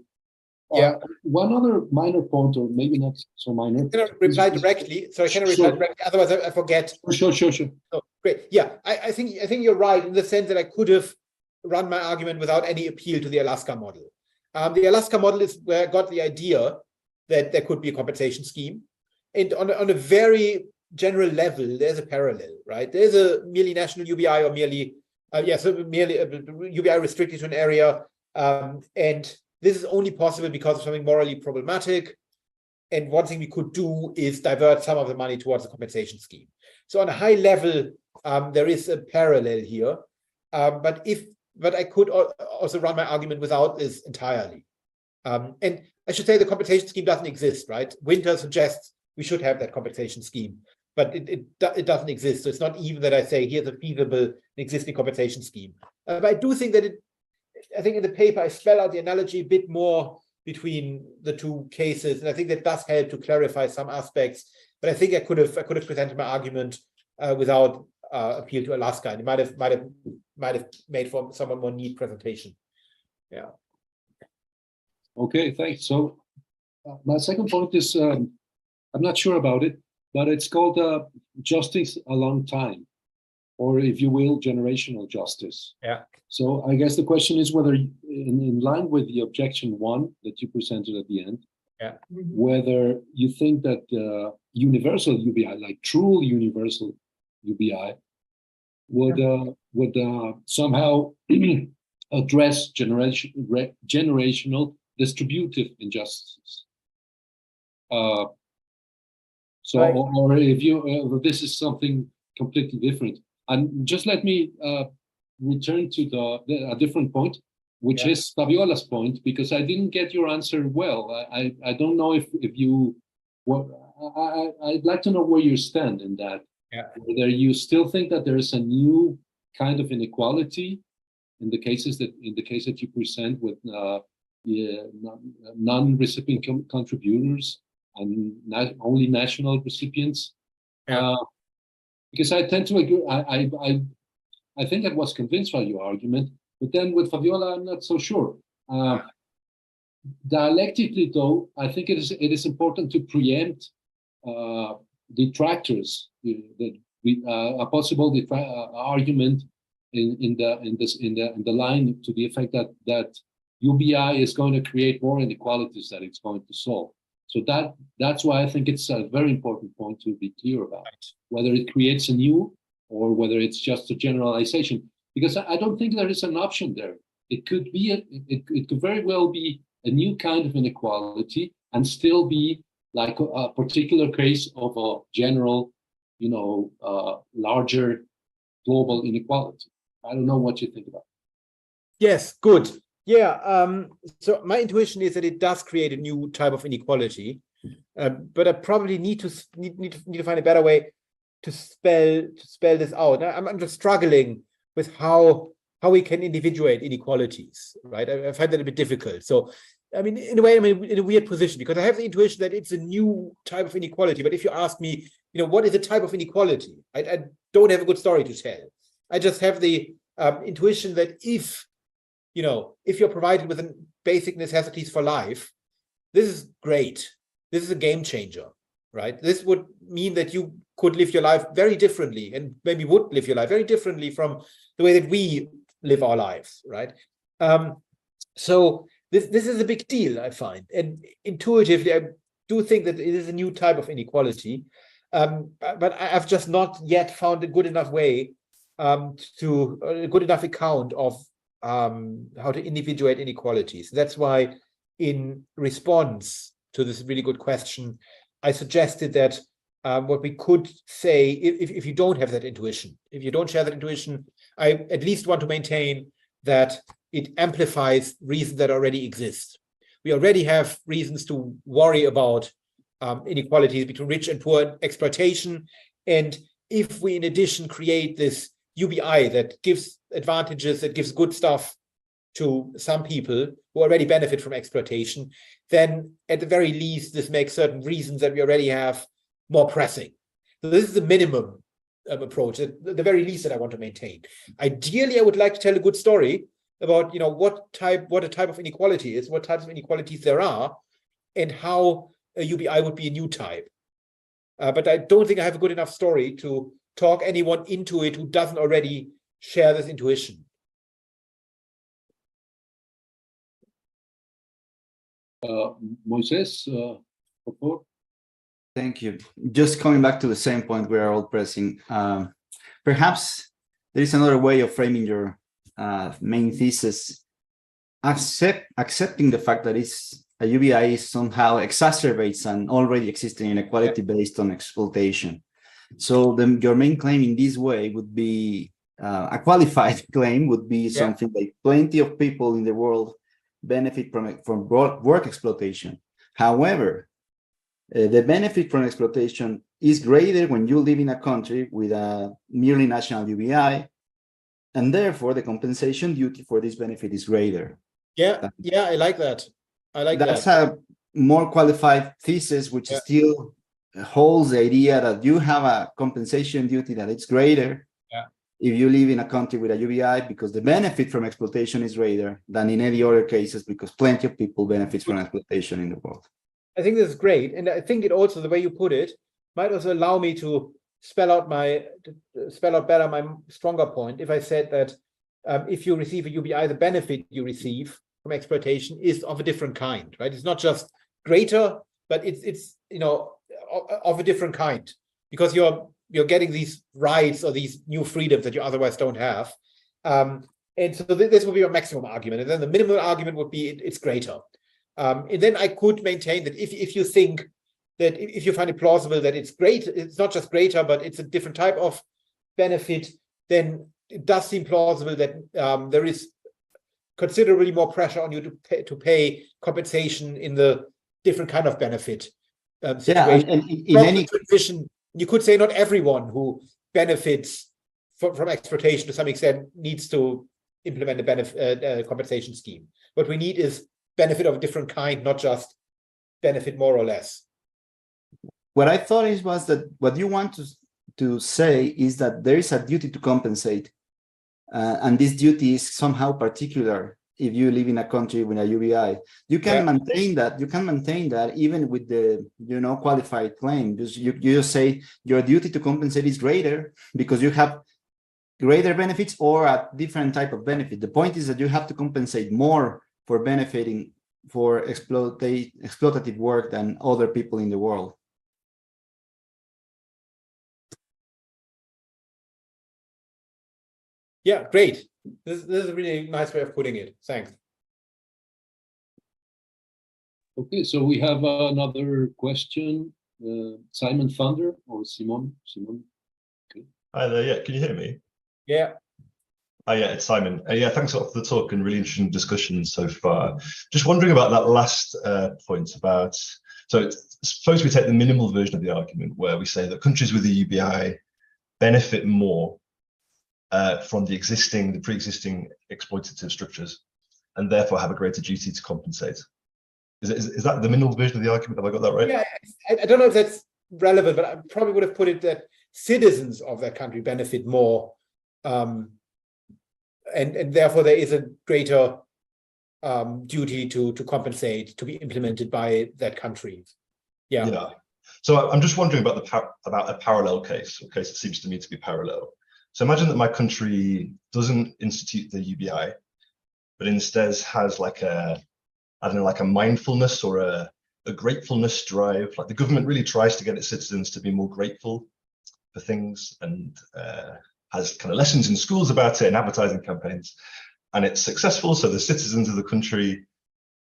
One other minor point, or maybe not so minor. Can I reply directly? Sorry, can I reply directly? Otherwise, I forget. Sure. Oh, great. Yeah, I think you're right in the sense that I could have run my argument without any appeal to the Alaska model. The Alaska model is where I got the idea that there could be a compensation scheme. And on a very general level, there's a parallel, right? There's a merely national UBI or merely, merely a UBI restricted to an area. And this is only possible because of something morally problematic. And one thing we could do is divert some of the money towards the compensation scheme. So on a high level, there is a parallel here. But I could also run my argument without this entirely. And I should say the compensation scheme doesn't exist, right? Winter suggests we should have that compensation scheme, but it doesn't exist. So it's not even that I say here's a feasible existing compensation scheme. But I do think that I think in the paper I spell out the analogy a bit more between the two cases, and I think that does help to clarify some aspects. But I think I could have presented my argument without appeal to Alaska, and it might have made for someone more neat presentation. Yeah. Okay, thanks. So my second point is I'm not sure about it, but it's called justice along time, or if you will, generational justice. Yeah. So I guess the question is whether, in line with the objection 1 that you presented at the end, yeah, whether you think that universal UBI, like true universal UBI, would somehow address generational distributive injustices. So, right. or if you, this is something completely different. And just let me return to a different point, which is Fabiola's point, because I didn't get your answer well. I don't know if you, I'd like to know where you stand in that. Yeah. Whether you still think that there is a new kind of inequality in the case that you present with non-recipient contributors and only national recipients. Yeah. Because I tend to agree. I think I was convinced by your argument, but then with Fabiola, I'm not so sure. Dialectically, though, I think it is important to preempt detractors, a possible argument in the line to the effect that UBI is going to create more inequalities that it's going to solve. So that's why I think it's a very important point to be clear about, whether it creates a new or whether it's just a generalization. Because I don't think there is an option there. It could be it could very well be a new kind of inequality and still be like a particular case of a general, larger global inequality. I don't know what you think about it. Yes, good. Yeah, so my intuition is that it does create a new type of inequality, but I probably need to find a better way to spell this out. I'm just struggling with how we can individuate inequalities, right? I find that a bit difficult. So, I mean, in a way, I'm in a weird position because I have the intuition that it's a new type of inequality. But if you ask me, what is a type of inequality? I don't have a good story to tell. I just have the intuition that if you're provided with basic necessities for life, this is great. This is a game changer, right? This would mean that you could live your life very differently and maybe would live your life very differently from the way that we live our lives, right? So this is a big deal, I find. And intuitively, I do think that it is a new type of inequality. But I've just not yet found a good enough way to a good enough account of how to individuate inequalities. That's why in response to this really good question, I suggested that what we could say, if you don't have that intuition, if you don't share that intuition, I at least want to maintain that it amplifies reasons that already exist. We already have reasons to worry about inequalities between rich and poor and exploitation. And if we, in addition, create this UBI that gives advantages, that gives good stuff to some people who already benefit from exploitation, then at the very least, this makes certain reasons that we already have more pressing. So this is the minimum approach, at the very least that I want to maintain. Ideally, I would like to tell a good story about what a type of inequality is, what types of inequalities there are, and how a UBI would be a new type. But I don't think I have a good enough story to talk anyone into it who doesn't already share this intuition. Moisés, por favor. Thank you. Just coming back to the same point we are all pressing, perhaps there is another way of framing your main thesis, accepting the fact that a UBI somehow exacerbates an already existing inequality based on exploitation. So your main claim in this way would be, a qualified claim would be something like plenty of people in the world benefit from work exploitation. However, the benefit from exploitation is greater when you live in a country with a merely national UBI, and therefore the compensation duty for this benefit is greater. Yeah, I like that. That's a more qualified thesis, which still holds the idea that you have a compensation duty that it's greater if you live in a country with a UBI, because the benefit from exploitation is greater than in any other cases, because plenty of people benefit from exploitation in the world. I think this is great, and I think it also, the way you put it, might also allow me to spell out better my stronger point. If I said that if you receive a UBI, the benefit you receive from exploitation is of a different kind, right? It's not just greater, but it's of a different kind, because you're getting these rights or these new freedoms that you otherwise don't have. And so this would be your maximum argument, and then the minimum argument would be it's greater. And then I could maintain that if you think that if you find it plausible that it's great, it's not just greater, but it's a different type of benefit, then it does seem plausible that there is considerably more pressure on you to pay compensation in the different kind of benefit situation. And in any transition, you could say not everyone who benefits from exploitation to some extent needs to implement a benefit compensation scheme. What we need is benefit of a different kind, not just benefit more or less. What I thought was that what you want to say is that there is a duty to compensate, and this duty is somehow particular if you live in a country with a UBI. You can maintain that. You can maintain that even with the qualified claim. You just say your duty to compensate is greater because you have greater benefits or a different type of benefit. The point is that you have to compensate more for benefiting for exploitative work than other people in the world. Yeah, great. This is a really nice way of putting it. Thanks. Okay, so we have another question. Simon Thunder or Simon? Okay. Hi there. Yeah, can you hear me? Yeah. Yeah, it's Simon. Yeah, thanks a lot for the talk and really interesting discussion so far. Just wondering about that last point about, so suppose we take the minimal version of the argument where we say that countries with the UBI benefit more from the pre-existing exploitative structures and therefore have a greater duty to compensate. Is that the minimal version of the argument? Have I got that right? Yeah, I don't know if that's relevant, but I probably would have put it that citizens of that country benefit more, and therefore there is a greater duty to compensate to be implemented by that country. Yeah. So I'm just wondering about about a parallel case, a case that seems to me to be parallel. So imagine that my country doesn't institute the UBI, but instead has like a mindfulness or a gratefulness drive. Like the government really tries to get its citizens to be more grateful for things and has kind of lessons in schools about it and advertising campaigns. And it's successful. So the citizens of the country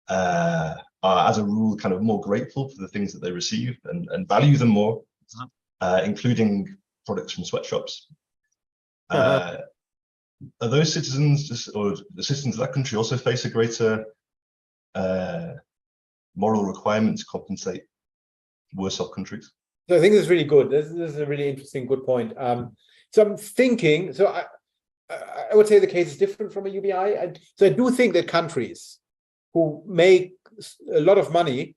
are, as a rule, kind of more grateful for the things that they receive and value them more, including products from sweatshops. Are those citizens or the citizens of that country also face a greater moral requirement to compensate worse off countries? So I think this is really good. This is a really interesting, good point. So I'm thinking, so I would say the case is different from a UBI. So I do think that countries who make a lot of money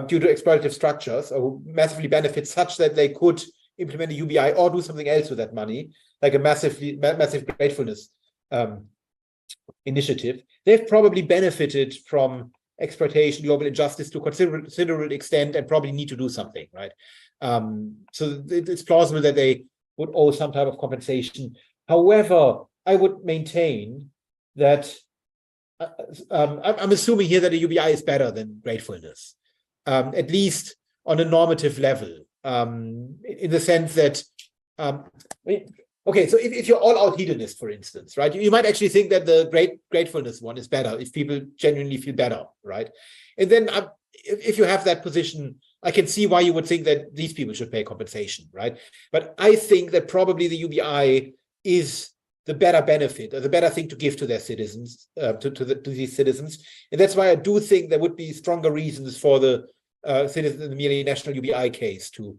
due to exploitative structures or who massively benefit such that they could implement a UBI or do something else with that money, like a massive gratefulness initiative, they've probably benefited from exploitation, global injustice to a considerable extent and probably need to do something, right? So it's plausible that they would owe some type of compensation. However, I would maintain that I'm assuming here that the UBI is better than gratefulness, at least on a normative level, in the sense that, okay, so if you're all out hedonist, for instance, right, you might actually think that the gratefulness one is better if people genuinely feel better, right? And then if you have that position, I can see why you would think that these people should pay compensation, right? But I think that probably the UBI is the better benefit or the better thing to give to their citizens, to these citizens. And that's why I do think there would be stronger reasons for the citizens in the merely national UBI case to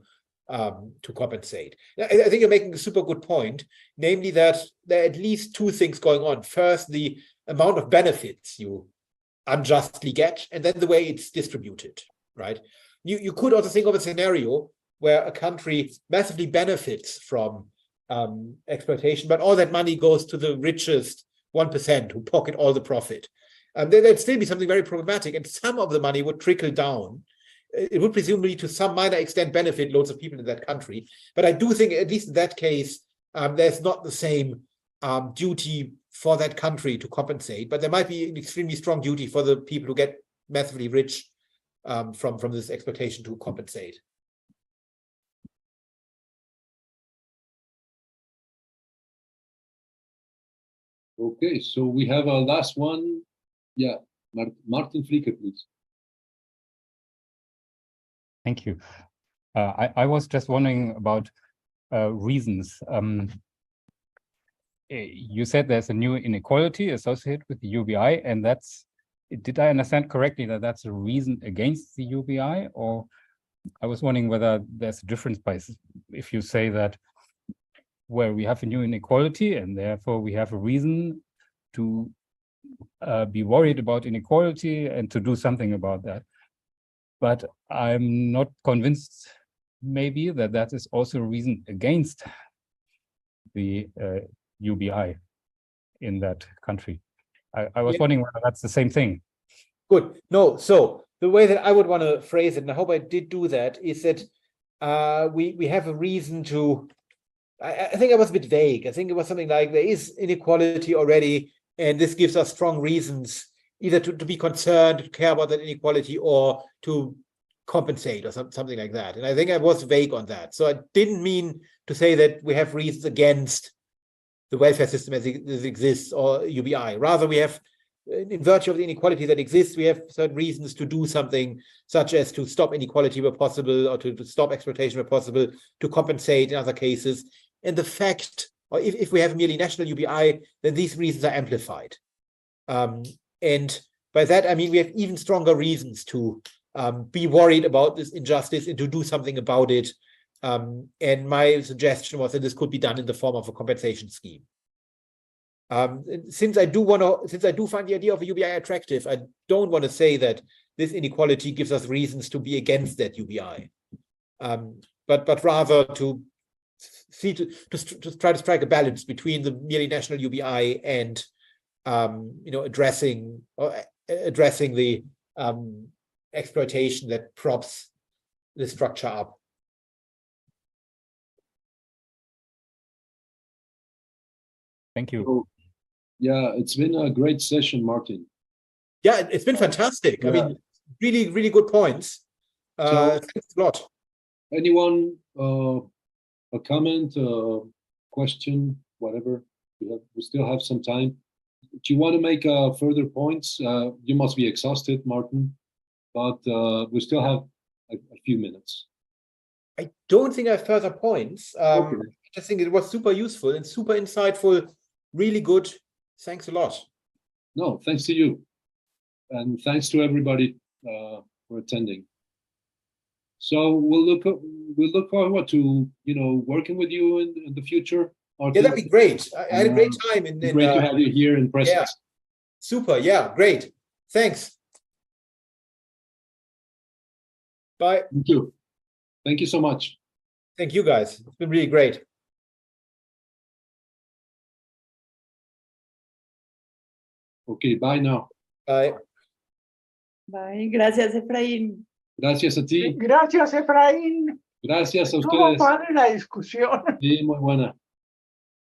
compensate. I think you're making a super good point, namely that there are at least two things going on. First, the amount of benefits you unjustly get, and then the way it's distributed, right? You could also think of a scenario where a country massively benefits from exploitation, but all that money goes to the richest 1% who pocket all the profit. There'd still be something very problematic, and some of the money would trickle down. It would presumably to some minor extent benefit loads of people in that country. But I do think, at least in that case, there's not the same duty for that country to compensate, but there might be an extremely strong duty for the people who get massively rich from this exploitation to compensate. Okay, so we have a last one. Yeah, Martin Flicker, please. Thank you. I was just wondering about reasons. You said there's a new inequality associated with the UBI, and did I understand correctly that that's a reason against the UBI? Or I was wondering whether there's a difference if you say that where we have a new inequality and therefore we have a reason to be worried about inequality and to do something about that. But I'm not convinced maybe that is also a reason against the UBI in that country. I was wondering whether that's the same thing. Good. No, so the way that I would want to phrase it, and I hope I did do that, is that we have a reason to, I think I was a bit vague. I think it was something like there is inequality already, and this gives us strong reasons either to be concerned, to care about that inequality, or to compensate or something like that. And I think I was vague on that. So I didn't mean to say that we have reasons against the welfare system as it exists or UBI. Rather, we have, in virtue of the inequality that exists, we have certain reasons to do something, such as to stop inequality where possible, or to stop exploitation where possible, to compensate in other cases. And the fact, or if we have merely national UBI, then these reasons are amplified. And by that, I mean, we have even stronger reasons to be worried about this injustice and to do something about it. And my suggestion was that this could be done in the form of a compensation scheme. Since I do find the idea of a UBI attractive, I don't want to say that this inequality gives us reasons to be against that UBI, but rather to try to strike a balance between the merely national UBI and addressing the exploitation that props the structure up. Thank you. So, yeah, it's been a great session, Martin. Yeah, it's been fantastic. Yeah. I mean, really, really good points. Thanks a lot. Anyone, a comment, question, whatever? We still have some time. Do you want to make further points? You must be exhausted, Martin, but we still have a few minutes. I don't think I have further points. Okay. I just think it was super useful and super insightful. Really good. Thanks a lot. No, thanks to you. And thanks to everybody for attending. So we'll look forward to working with you in the future. Yeah, that'd be great. I had a great time. Great to have you here in Presence. Yeah. Super. Yeah, great. Thanks. Bye. Thank you. Thank you so much. Thank you, guys. It's been really great. Okay, bye now. Bye. Bye. Gracias, Efraín. Gracias a ti. Gracias, Efraín. Gracias a Estuvo ustedes. padre la discusión. Sí, muy buena.